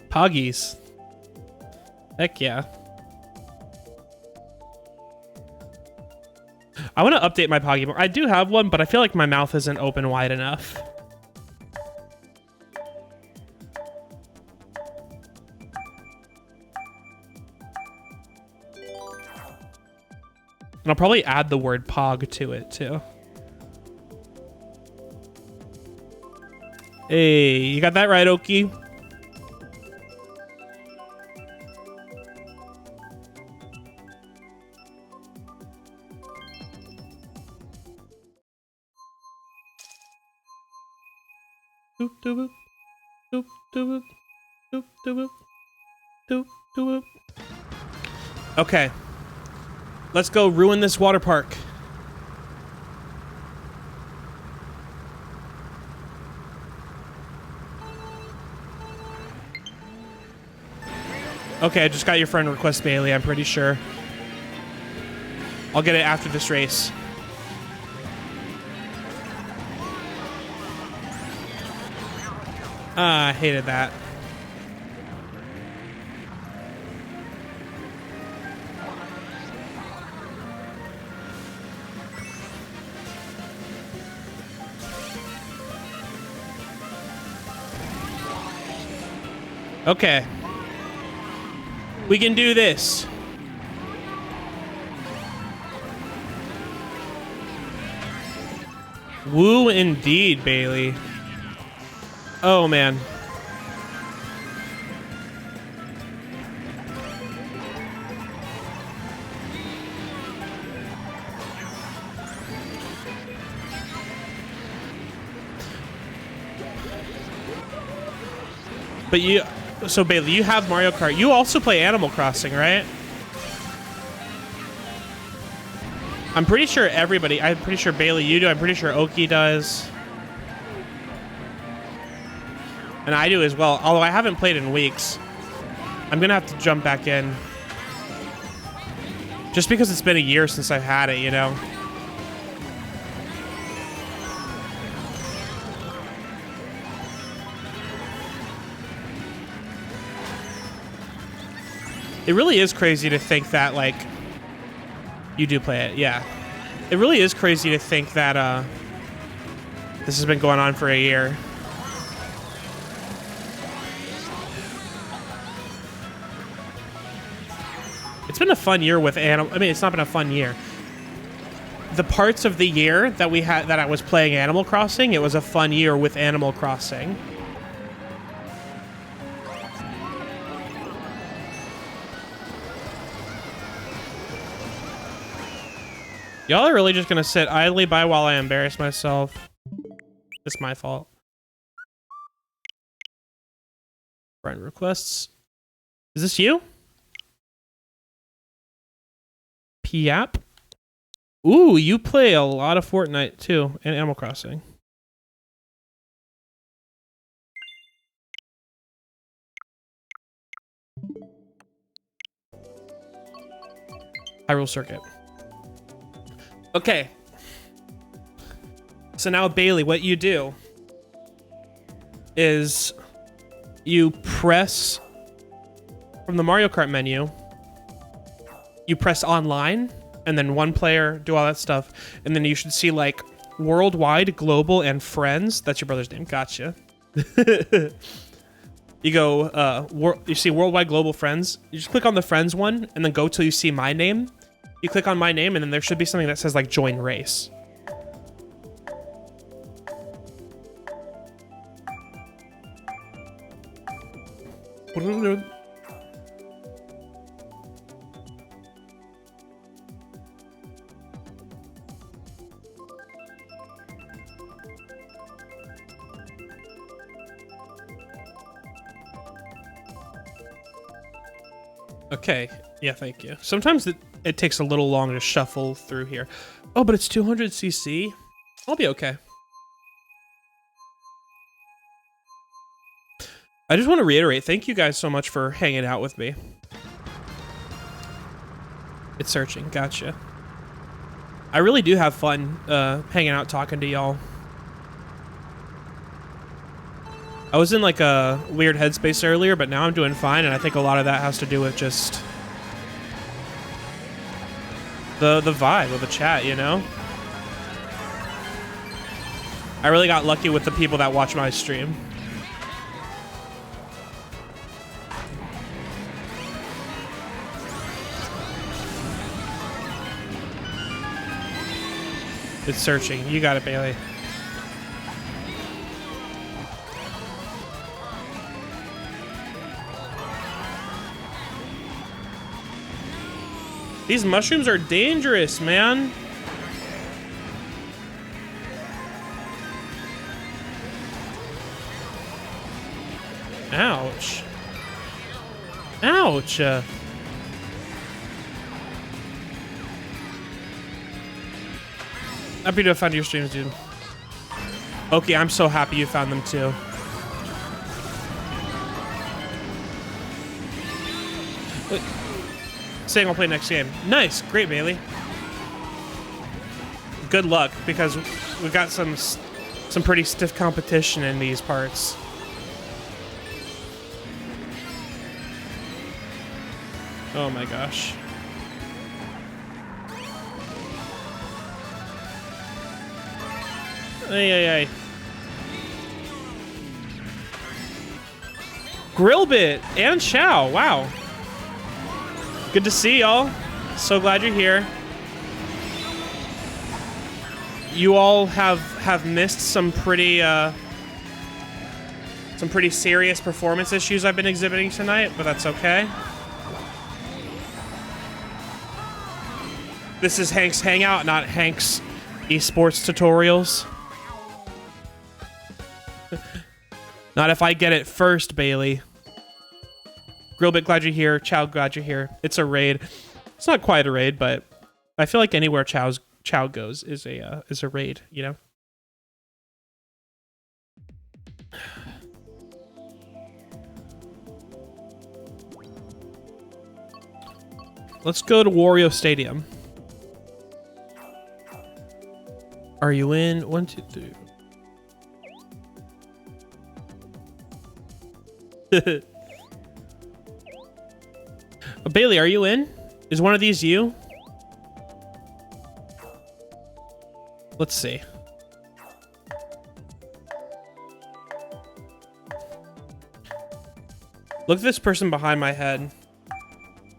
Poggies. Heck yeah. I want to update my Poggy more. I do have one, but I feel like my mouth isn't open wide enough. And I'll probably add the word Pog to it, too. Hey, you got that right, Oki? Doop doop doop doop doop doop doop doop. Okay, let's go ruin this water park. Okay, I just got your friend request, Bailey. I'm pretty sure. I'll get it after this race. Ah, I hated that. Okay. We can do this. Woo indeed, Bailey. Oh, man. But you... So, Bailey, you have Mario Kart. You also play Animal Crossing, right? I'm pretty sure everybody... I'm pretty sure, Bailey, you do. I'm pretty sure Oki does. And I do as well, although I haven't played in weeks. I'm gonna have to jump back in. Just because it's been a year since I've had it, you know? It really is crazy to think that, like... You do play it, yeah. It really is crazy to think that, this has been going on for a year. It's been a fun year with Animal... I mean, it's not been a fun year. The parts of the year that we had that I was playing Animal Crossing, it was a fun year with Animal Crossing. Y'all are really just gonna sit idly by while I embarrass myself. It's my fault. Friend requests. Is this you? Piap? Ooh, you play a lot of Fortnite too, and Animal Crossing. Hyrule Circuit. Okay. So now, Bailey, what you do is you press from the Mario Kart menu, you press online, and then one player, do all that stuff. And then you should see like worldwide, global, and friends. That's your brother's name. Gotcha. You go, you see worldwide, global, friends. You just click on the friends one and then go till you see my name. You click on my name and then there should be something that says like join race. Okay, yeah, thank you. Sometimes it takes a little long to shuffle through here. Oh, but it's 200cc? I'll be okay. I just want to reiterate, thank you guys so much for hanging out with me. It's searching, gotcha. I really do have fun hanging out, talking to y'all. I was in like a weird headspace earlier, but now I'm doing fine, and I think a lot of that has to do with just the vibe of the chat, you know? I really got lucky with the people that watch my stream. It's searching. You got it, Bailey. These mushrooms are dangerous, man. Ouch. Ouch. Happy to have found your streams, dude. Okay, I'm so happy you found them too. Wait. Saying I'll play next game. Nice, great, Bailey. Good luck, because we've got some pretty stiff competition in these parts. Oh my gosh. Ay. Grillbit and Chow, wow. Good to see y'all. So glad you're here. You all have missed some pretty serious performance issues I've been exhibiting tonight, but that's okay. This is Hank's Hangout, not Hank's esports tutorials. Not if I get it first, Bailey. Grillbit, glad you're here. Chow, glad you're here. It's a raid. It's not quite a raid, but I feel like anywhere Chow goes is a raid, you know? Let's go to Wario Stadium. Are you in? 1, 2, 3. Bailey, are you in? Is one of these you? Let's see. Look at this person behind my head.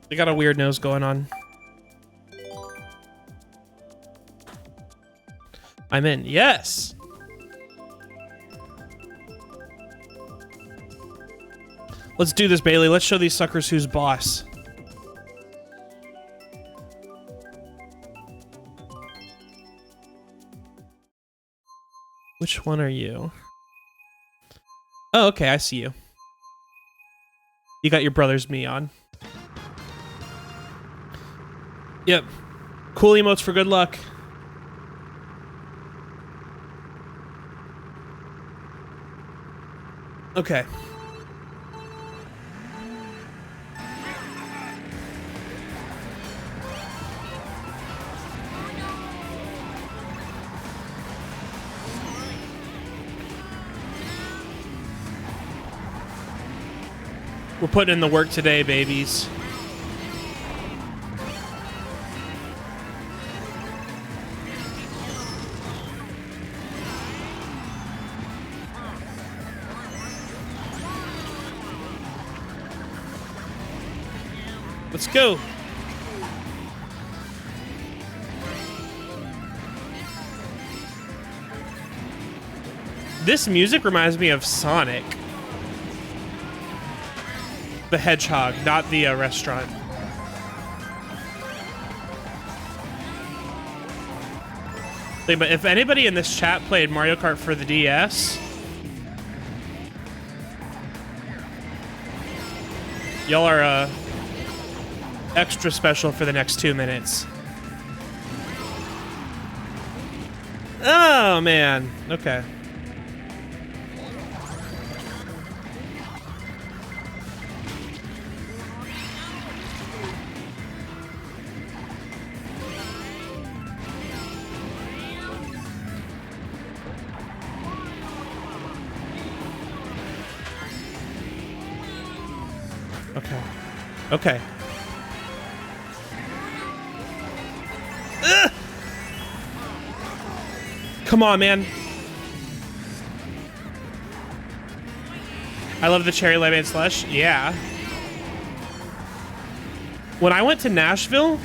They got a weird nose going on. I'm in. Yes! Let's do this, Bailey. Let's show these suckers who's boss. Which one are you? Oh, okay, I see you. You got your brother's me on. Yep. Cool emotes for good luck. Okay. We're putting in the work today, babies. Let's go. This music reminds me of Sonic the Hedgehog, not the restaurant. But if anybody in this chat played Mario Kart for the DS, y'all are extra special for the next 2 minutes. Oh, man. Okay. Okay. Okay. Ugh! Come on, man. I love the cherry lemonade slush. Yeah. When I went to Nashville,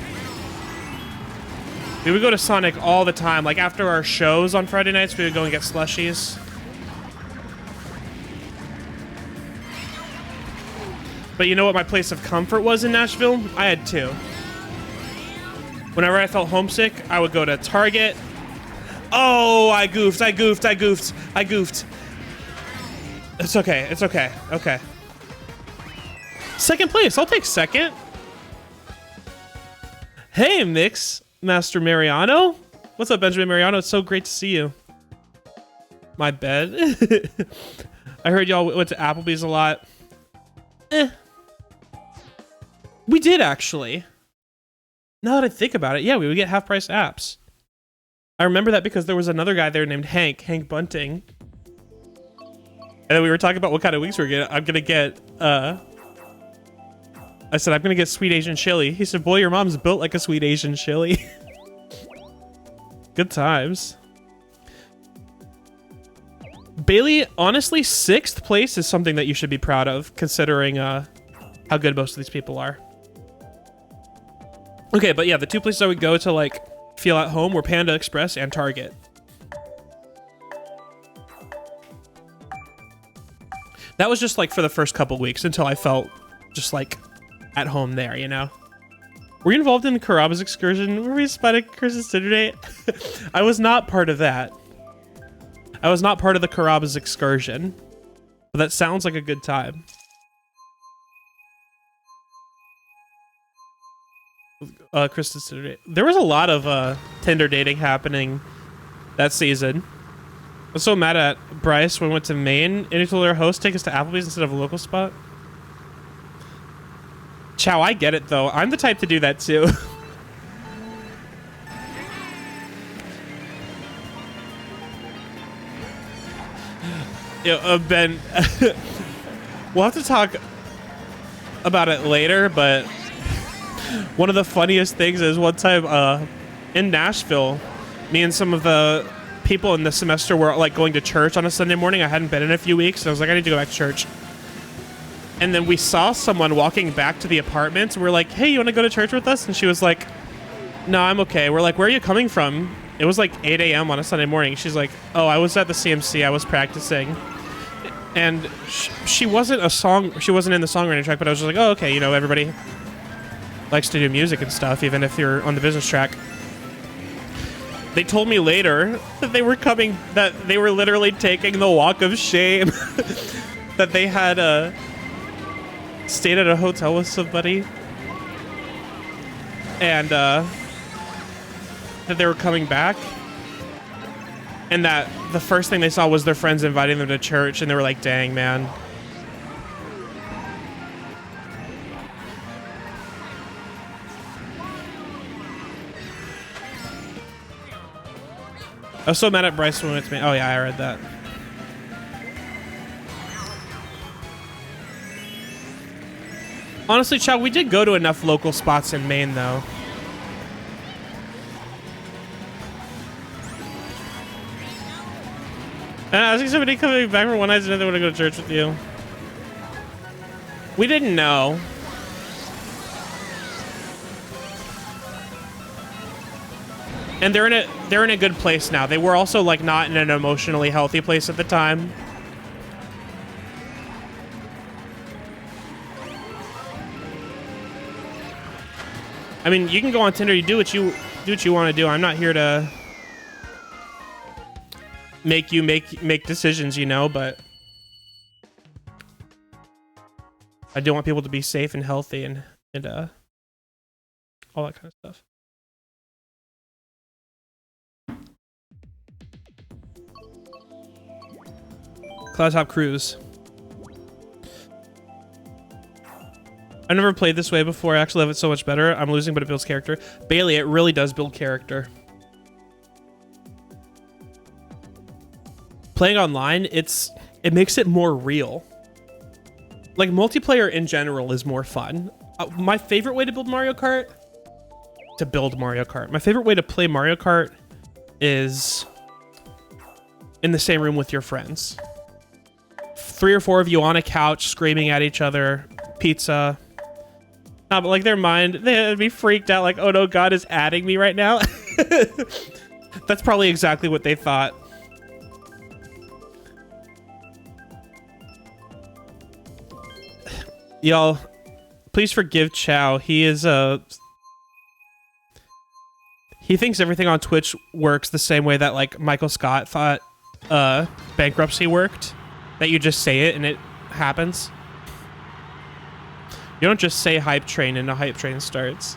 we would go to Sonic all the time. Like after our shows on Friday nights, we would go and get slushies. But you know what my place of comfort was in Nashville? I had two. Whenever I felt homesick, I would go to Target. Oh, I goofed. It's okay. It's okay. Okay. Second place. I'll take second. Hey, Mix Master Mariano. What's up, Benjamin Mariano? It's so great to see you. My bed. I heard y'all went to Applebee's a lot. We did, actually. Now that I think about it, yeah, we would get half-price apps. I remember that because there was another guy there named Hank Bunting. And then we were talking about what kind of wings we were getting. I'm gonna get, I said, I'm gonna get sweet Asian chili. He said, boy, your mom's built like a sweet Asian chili. Good times. Bailey, honestly, 6th place is something that you should be proud of, considering how good most of these people are. Okay, but yeah, the two places I would go to, like, feel at home were Panda Express and Target. That was just, like, for the first couple weeks until I felt just, like, at home there, you know? Were you involved in Karaba's excursion? Were we spotted Chris's dinner date? I was not part of that. I was not part of the Karaba's excursion. But that sounds like a good time. Kristen's Tinder date. There was a lot of Tinder dating happening that season. I was so mad at Bryce when we went to Maine and he told our host take us to Applebee's instead of a local spot. Chow, I get it though. I'm the type to do that too. Ben, we'll have to talk about it later, but one of the funniest things is one time in Nashville, me and some of the people in the semester were like going to church on a Sunday morning. I hadn't been in a few weeks, so I was like, I need to go back to church. And then we saw someone walking back to the apartment. We're like, hey, you want to go to church with us? And she was like, no, I'm okay. We're like, where are you coming from? It was like 8 a.m. on a Sunday morning. She's like, oh, I was at the CMC. I was practicing. And she wasn't in the songwriting track, but I was just like, oh, okay, you know, everybody likes to do music and stuff, even if you're on the business track. They told me later that they were literally taking the walk of shame, that they had stayed at a hotel with somebody, and that they were coming back, and that the first thing they saw was their friends inviting them to church, and they were like, dang, man. I was so mad at Bryce when we went to me. Oh yeah, I read that. Honestly, Chow, we did go to enough local spots in Maine, though. I was like, somebody coming back for one night and they want to go to church with you. We didn't know. And they're in a good place now. They were also like not in an emotionally healthy place at the time. I mean, you can go on Tinder, you do what you want to do. I'm not here to make you make decisions, you know, but I do want people to be safe and healthy and all that kind of stuff. Cloud Top Cruise. I've never played this way before. I actually love it so much better. I'm losing, but it builds character. Bailey, it really does build character. Playing online, it makes it more real. Like, multiplayer in general is more fun. My favorite way to build Mario Kart? My favorite way to play Mario Kart is in the same room with your friends. 3 or 4 of you on a couch screaming at each other. Pizza. No, but like their mind, they'd be freaked out like, oh no, God is adding me right now. That's probably exactly what they thought. Y'all, please forgive Chow. He thinks everything on Twitch works the same way that like Michael Scott thought bankruptcy worked. That you just say it and it happens. You don't just say hype train and a hype train starts.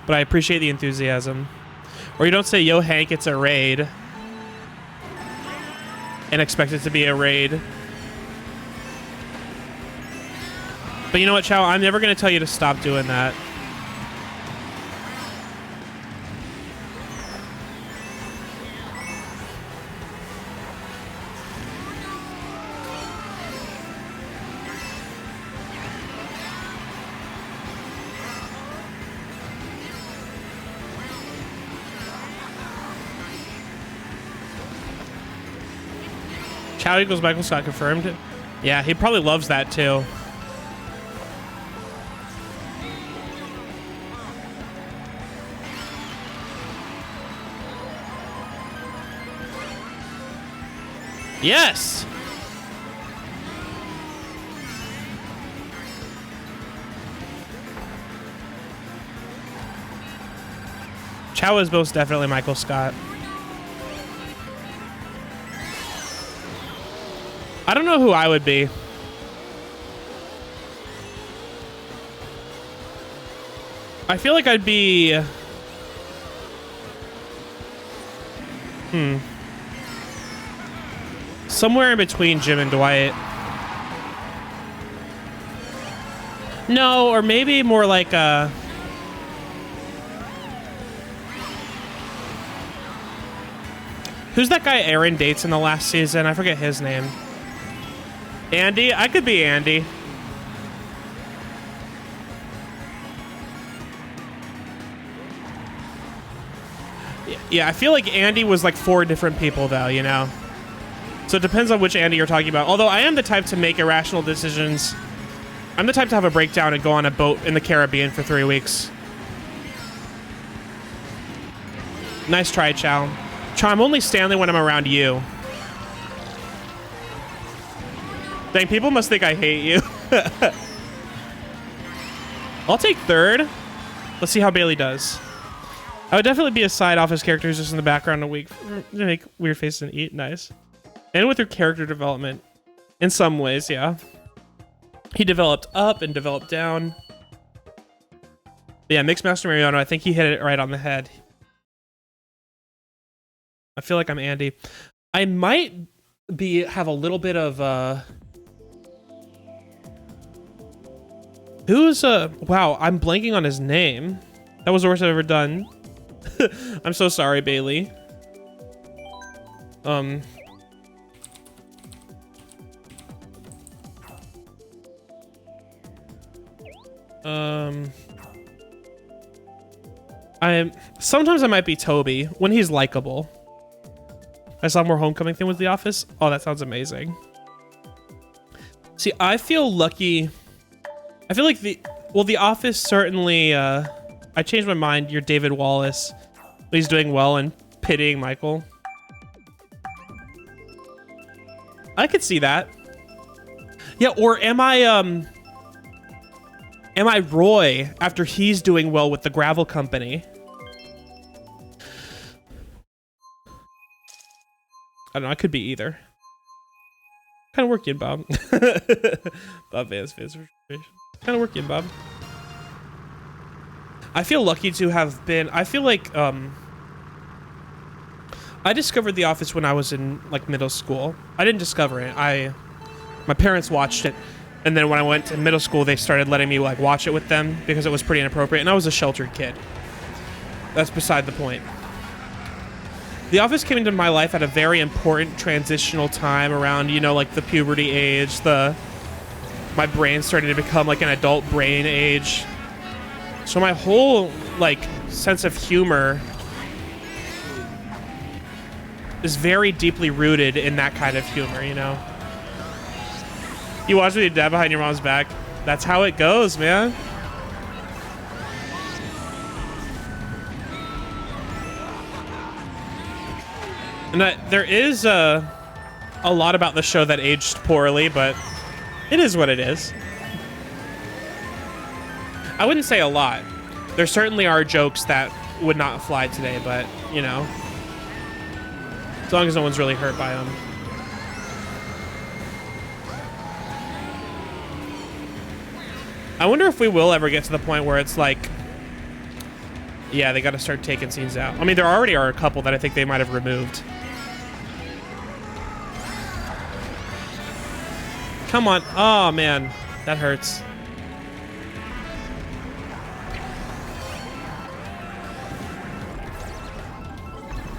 But I appreciate the enthusiasm. Or you don't say, yo Hank, it's a raid. And expect it to be a raid. But you know what, Chow? I'm never going to tell you to stop doing that. Chow equals Michael Scott confirmed. Yeah, he probably loves that too. Yes! Chow is most definitely Michael Scott. I don't know who I would be. I feel like I'd be... somewhere in between Jim and Dwight. No, or maybe more like a... Who's that guy Aaron dates in the last season? I forget his name. Andy? I could be Andy. Yeah, I feel like Andy was like 4 different people though, you know? So it depends on which Andy you're talking about. Although I am the type to make irrational decisions. I'm the type to have a breakdown and go on a boat in the Caribbean for 3 weeks. Nice try, Chow. Chow, I'm only Stanley when I'm around you. Dang, people must think I hate you. I'll take 3rd. Let's see how Bailey does. I would definitely be a side office character who's just in the background a week. Make weird faces and eat. Nice. And with her character development. In some ways, yeah. He developed up and developed down. But yeah, Mixmaster Mariano, I think he hit it right on the head. I feel like I'm Andy. I might have a little bit of who's wow, I'm blanking on his name. That was the worst I've ever done. I'm so sorry, Bailey. Sometimes I might be Toby when he's likable. I saw more Homecoming thing with The Office. Oh, that sounds amazing. See, I feel lucky. I feel like The Office certainly, I changed my mind. You're David Wallace. He's doing well and pitying Michael. I could see that. Yeah, or am I Roy after he's doing well with the gravel company? I don't know, I could be either. Kind of working, Bob. Bob Vance fans for kind of working, Bob. I feel lucky to have been. I feel like I discovered The Office when I was in like middle school. I didn't discover it. My parents watched it, and then when I went to middle school, they started letting me like watch it with them because it was pretty inappropriate, and I was a sheltered kid. That's beside the point. The Office came into my life at a very important transitional time around, you know, like the puberty age, my brain started to become like an adult brain age. So my whole like sense of humor is very deeply rooted in that kind of humor, you know? You watch with your dad behind your mom's back. That's how it goes, man. And there is a lot about the show that aged poorly, but it is what it is. I wouldn't say a lot. There certainly are jokes that would not fly today, but, you know, as long as no one's really hurt by them. I wonder if we will ever get to the point where it's like, yeah, they got to start taking scenes out. I mean, there already are a couple that I think they might have removed. Come on. Oh, man. That hurts.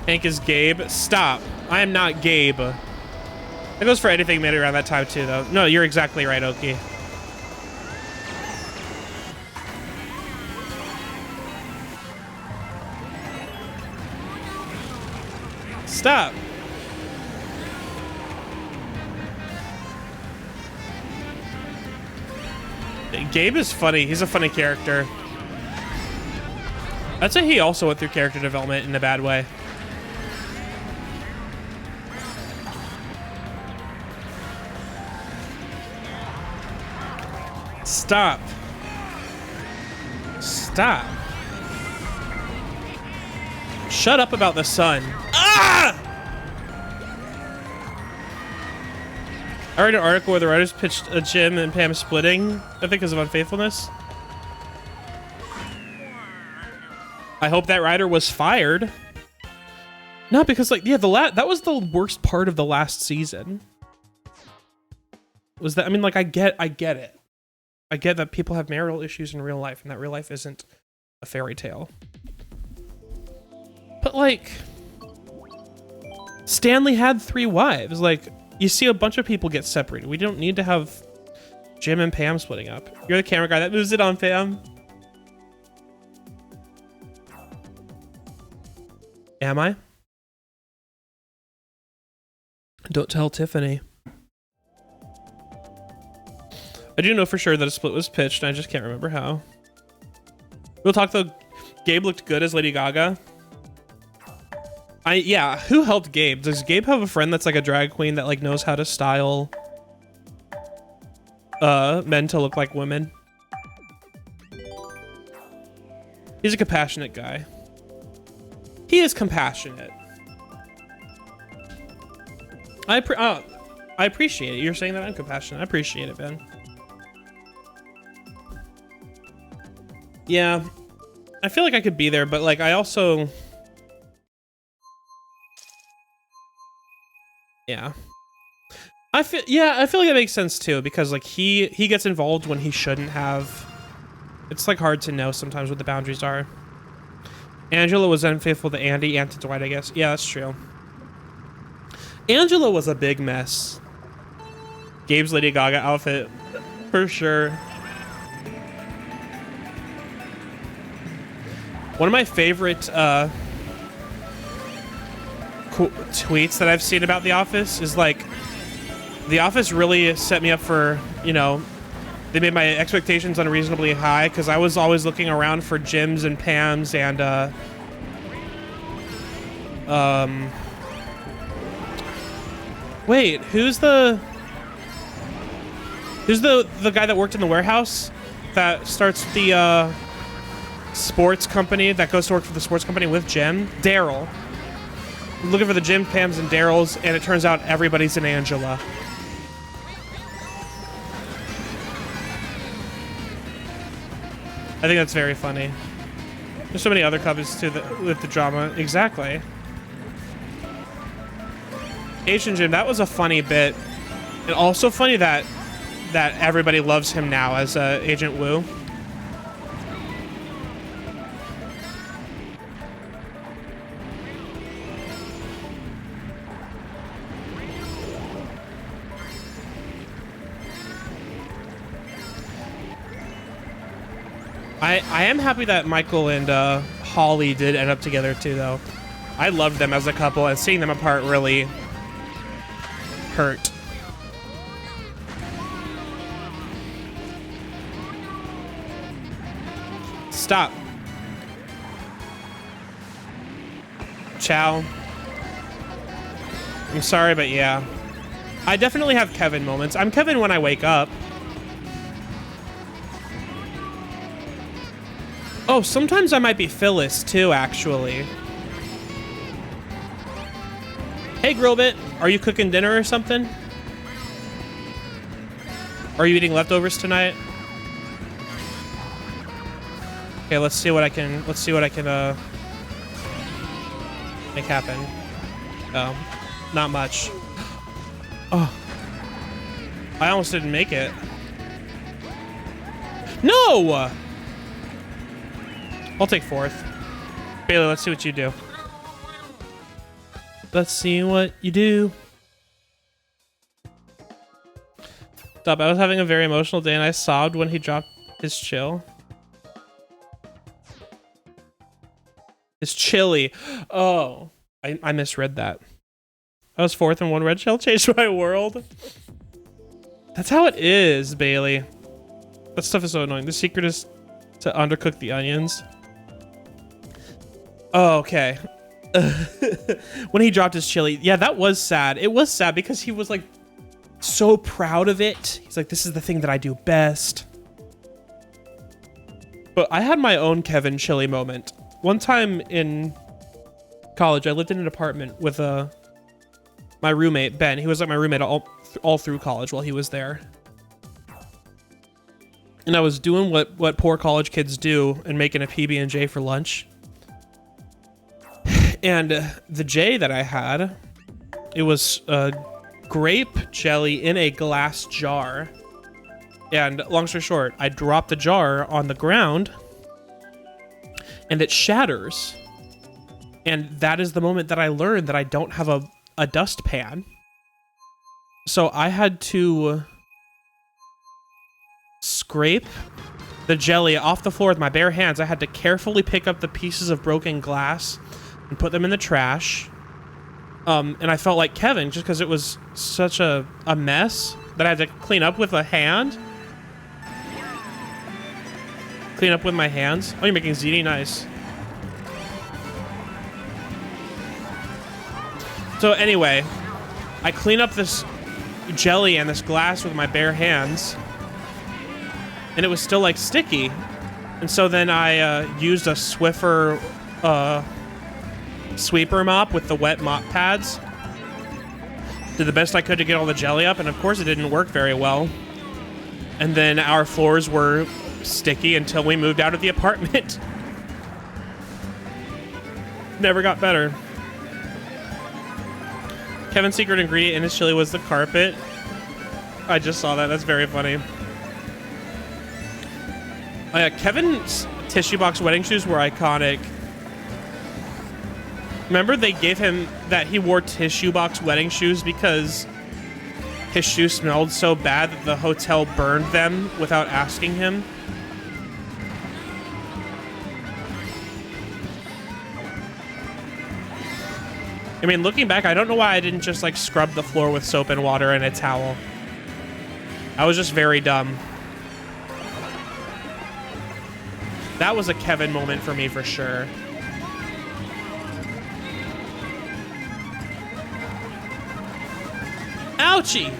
Hank is Gabe. Stop. I am not Gabe. That goes for anything made around that time, too, though. No, you're exactly right, Oki. Stop. Gabe is funny. He's a funny character. I'd say he also went through character development in a bad way. Stop. Stop. Shut up about the sun. Ah! I read an article where the writers pitched a Jim and Pam splitting, I think because of unfaithfulness. I hope that writer was fired. No, because like, yeah, that was the worst part of the last season. Was that, I mean, like, I get it. I get that people have marital issues in real life and that real life isn't a fairy tale. But like, Stanley had 3 wives. Like, you see a bunch of people get separated. We don't need to have Jim and Pam splitting up. You're the camera guy that moves it on, Pam. Am I? Don't tell Tiffany. I do know for sure that a split was pitched, and I just can't remember how. We'll talk though. Gabe looked good as Lady Gaga. Yeah, who helped Gabe? Does Gabe have a friend that's like a drag queen that like knows how to style men to look like women? He's a compassionate guy. He is compassionate. I appreciate it. You're saying that I'm compassionate. I appreciate it, Ben. Yeah, I feel like I could be there, but like I also, yeah, I feel like that makes sense too, because like he gets involved when he shouldn't have. It's like hard to know sometimes what the boundaries are. Angela was unfaithful to Andy and to Dwight, I guess. Yeah, that's true. Angela was a big mess. Gabe's Lady Gaga outfit, for sure. One of my favorite tweets that I've seen about The Office is like, The Office really set me up for, you know, they made my expectations unreasonably high because I was always looking around for Jims and Pams and Wait, who's the guy that worked in the warehouse that starts the sports company, that goes to work for the sports company with Jen? Daryl. Looking for the Jim, Pams, and Daryls, and it turns out everybody's an Angela. I think that's very funny. There's so many other couples too with the drama. Exactly. Asian Jim, that was a funny bit. And also funny that everybody loves him now as Agent Wu. I am happy that Michael and Holly did end up together too, though. I loved them as a couple, and seeing them apart really hurt. Stop. Chow. I'm sorry, but yeah. I definitely have Kevin moments. I'm Kevin when I wake up. Oh, sometimes I might be Phyllis too, actually. Hey, Grillbit, are you cooking dinner or something? Are you eating leftovers tonight? Okay, let's see what I can make happen. Oh, not much. Oh, I almost didn't make it. No! I'll take fourth. Bailey, let's see what you do. Let's see what you do. Stop, I was having a very emotional day and I sobbed when he dropped his chill. His chili. Oh, I misread that. I was fourth and one red shell changed my world. That's how it is, Bailey. That stuff is so annoying. The secret is to undercook the onions. Oh, okay. When he dropped his chili. Yeah, that was sad. It was sad because he was like so proud of it. He's like, this is the thing that I do best. But I had my own Kevin chili moment. One time in college, I lived in an apartment with my roommate, Ben. He was like my roommate all through college while he was there. And I was doing what poor college kids do and making a PB&J for lunch. And the J that I had, it was grape jelly in a glass jar. And long story short, I dropped the jar on the ground and it shatters. And that is the moment that I learned that I don't have a dustpan. So I had to scrape the jelly off the floor with my bare hands. I had to carefully pick up the pieces of broken glass and put them in the trash. And I felt like Kevin just because it was such a mess that I had to clean up with a hand. Clean up with my hands. Oh, you're making ziti? Nice. So anyway, I clean up this jelly and this glass with my bare hands. And it was still like sticky. And so then I used a Swiffer sweeper mop with the wet mop pads. Did the best I could to get all the jelly up, and of course it didn't work very well. And then our floors were sticky until we moved out of the apartment. Never got better. Kevin's secret ingredient in his chili was the carpet. I just saw that. That's very funny. Kevin's tissue box wedding shoes were iconic. Remember they gave him that he wore tissue box wedding shoes because his shoes smelled so bad that the hotel burned them without asking him? I mean, looking back, I don't know why I didn't just like scrub the floor with soap and water and a towel. I was just very dumb. That was a Kevin moment for me for sure. Ouchie!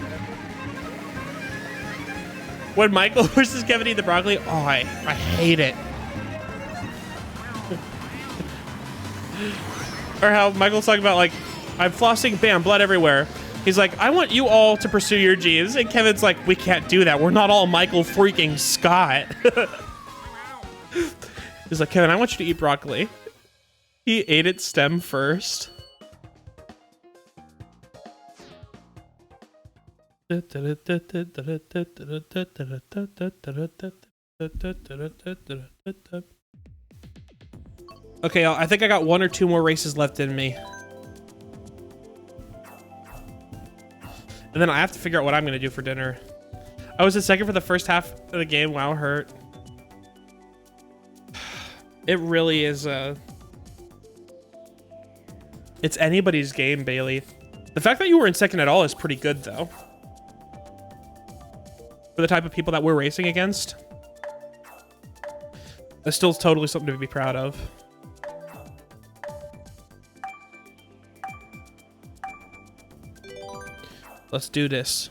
When Michael versus Kevin eat the broccoli, oh, I hate it. Or how Michael's talking about, like, I'm flossing, bam, blood everywhere. He's like, I want you all to pursue your dreams. And Kevin's like, we can't do that. We're not all Michael freaking Scott. He's like, Kevin, I want you to eat broccoli. He ate its stem first. Okay, I think I got 1 or 2 more races left in me. And then I have to figure out what I'm going to do for dinner. I was in second for the first half of the game. Wow, hurt. It really is, it's anybody's game, Bailey. The fact that you were in second at all is pretty good, though. For the type of people that we're racing against. That's still totally something to be proud of. Let's do this.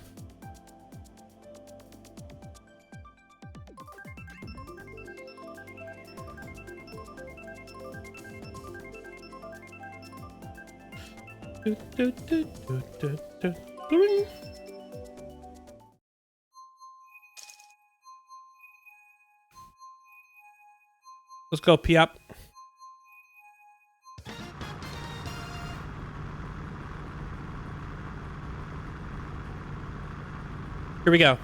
Let's go, Piap. Here we go.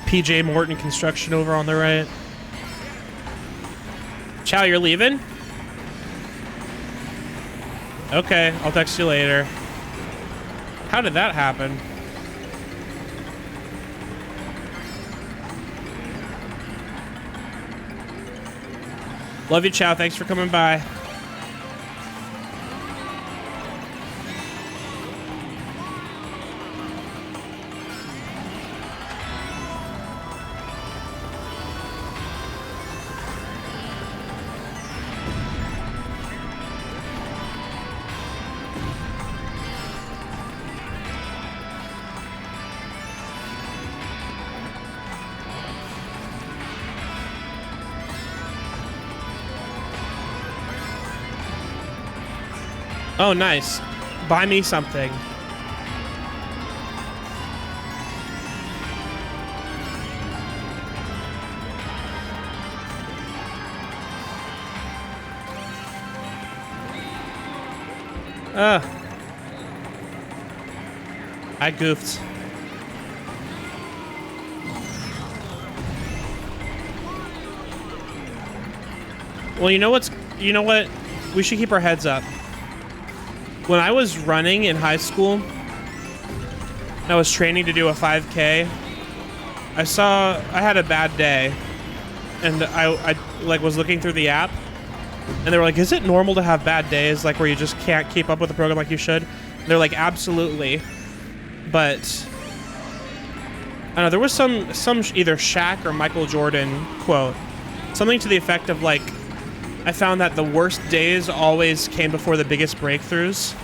PJ Morton Construction over on the right. Chow, you're leaving? Okay, I'll text you later. How did that happen? Love you, Chow. Thanks for coming by. Oh, nice. Buy me something. I goofed. Well, you know what? We should keep our heads up. When I was running in high school, I was training to do a 5K. I had a bad day, and I like was looking through the app, and they were like, "Is it normal to have bad days, like where you just can't keep up with the program like you should?" And they're like, "Absolutely," but I don't know. There was some either Shaq or Michael Jordan quote, something to the effect of like, I found that the worst days always came before the biggest breakthroughs.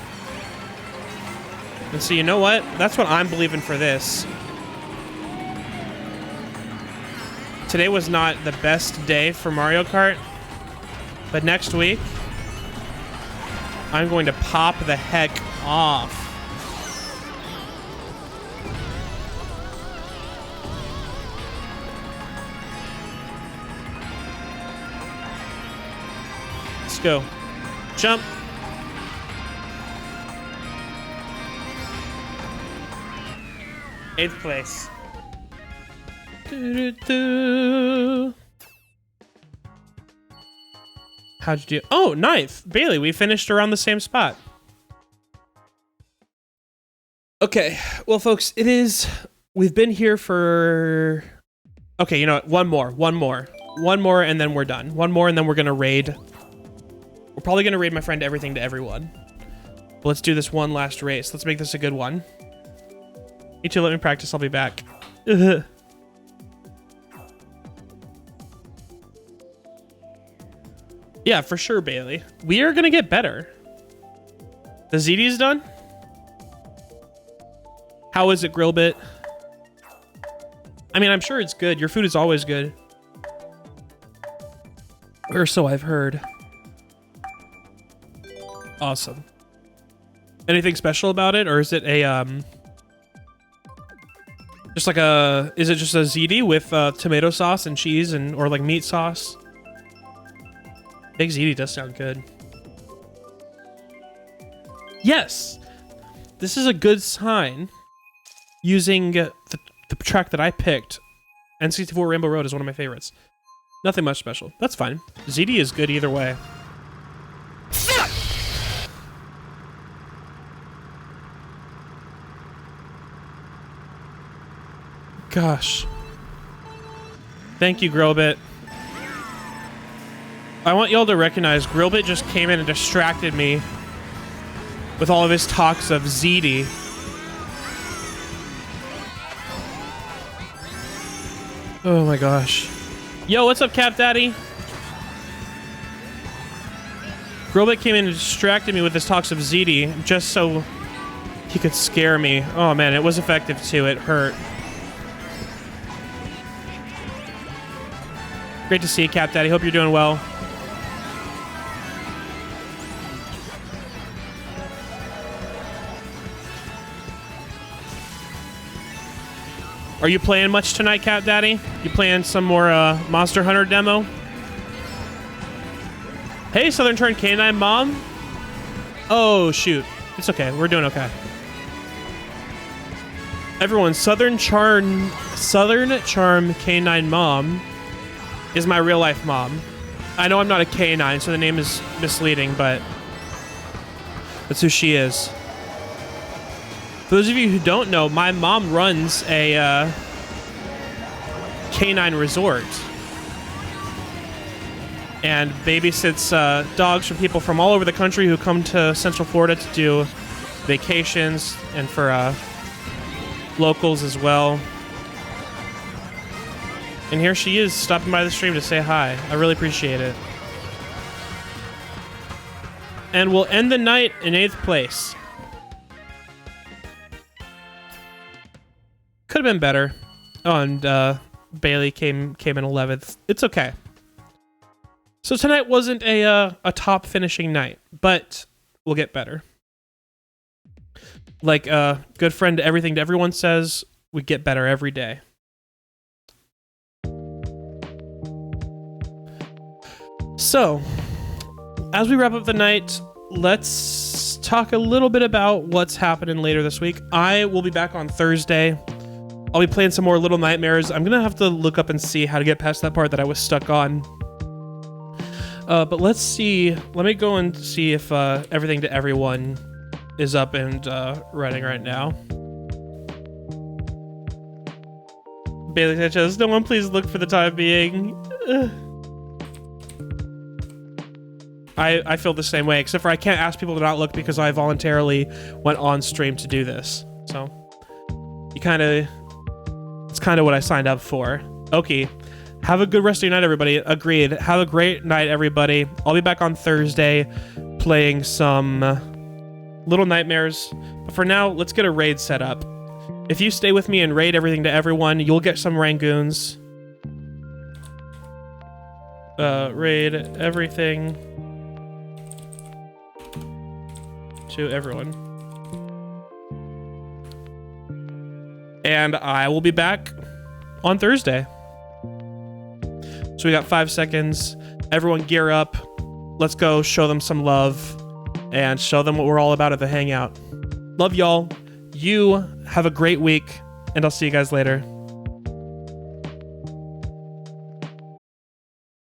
And so you know what? That's what I'm believing for this. Today was not the best day for Mario Kart, but next week, I'm going to pop the heck off. Let's go. Jump. Eighth place. How'd you do? Oh, ninth. Bailey, we finished around the same spot. Okay. Well, folks, we've been here for... Okay, you know what? One more, and then we're done. One more, and then we're going to raid. We're probably going to raid my friend Everything to Everyone. But let's do this one last race. Let's make this a good one. You two, let me practice. I'll be back. Yeah, Yeah, for sure, Bailey. We are gonna get better. The ZD's done? How is it, Grillbit? I mean, I'm sure it's good. Your food is always good. Or so I've heard. Awesome. Anything special about it? Or is it a, just like a... Is it just a ziti with tomato sauce and cheese and or like meat sauce? Big ziti does sound good. Yes! This is a good sign. Using the track that I picked. N64 Rainbow Road is one of my favorites. Nothing much special. That's fine. ZD is good either way. Gosh. Thank you, Grillbit. I want y'all to recognize Grillbit just came in and distracted me with all of his talks of ZD. Oh my gosh. Yo, what's up, Cap Daddy? Grillbit came in and distracted me with his talks of ZD just so he could scare me. Oh man, it was effective too. It hurt. Great to see you, Cap Daddy. Hope you're doing well. Are you playing much tonight, Cap Daddy? You playing some more Monster Hunter demo? Hey, Southern Charm Canine Mom. Oh, shoot. It's okay. We're doing okay. Everyone, Southern Charm Canine Mom is my real life mom. I know I'm not a canine, so the name is misleading, but that's who she is. For those of you who don't know, my mom runs a canine resort and babysits dogs for people from all over the country who come to Central Florida to do vacations, and for locals as well. And here she is, stopping by the stream to say hi. I really appreciate it. And we'll end the night in 8th place. Could have been better. Oh, and Bailey came in 11th. It's okay. So tonight wasn't a top finishing night, but we'll get better. Like good friend Everything to Everyone says, we get better every day. So, as we wrap up the night, let's talk a little bit about what's happening later this week. I will be back on Thursday. I'll be playing some more Little Nightmares. I'm gonna have to look up and see how to get past that part that I was stuck on. But let's see. Let me go and see if Everything to Everyone is up and running right now. Bailey Sanchez, no one please look for the time being. I feel the same way, except for I can't ask people to not look because I voluntarily went on stream to do this. So, it's kind of what I signed up for. Okay. Have a good rest of your night, everybody. Agreed. Have a great night, everybody. I'll be back on Thursday playing some Little Nightmares. But for now, let's get a raid set up. If you stay with me and raid Everything to Everyone, you'll get some Rangoons. Raid Everything to Everyone. And I will be back on Thursday. So we got 5 seconds. Everyone gear up. Let's go show them some love and show them what we're all about at the Hangout. Love y'all. You have a great week, and I'll see you guys later.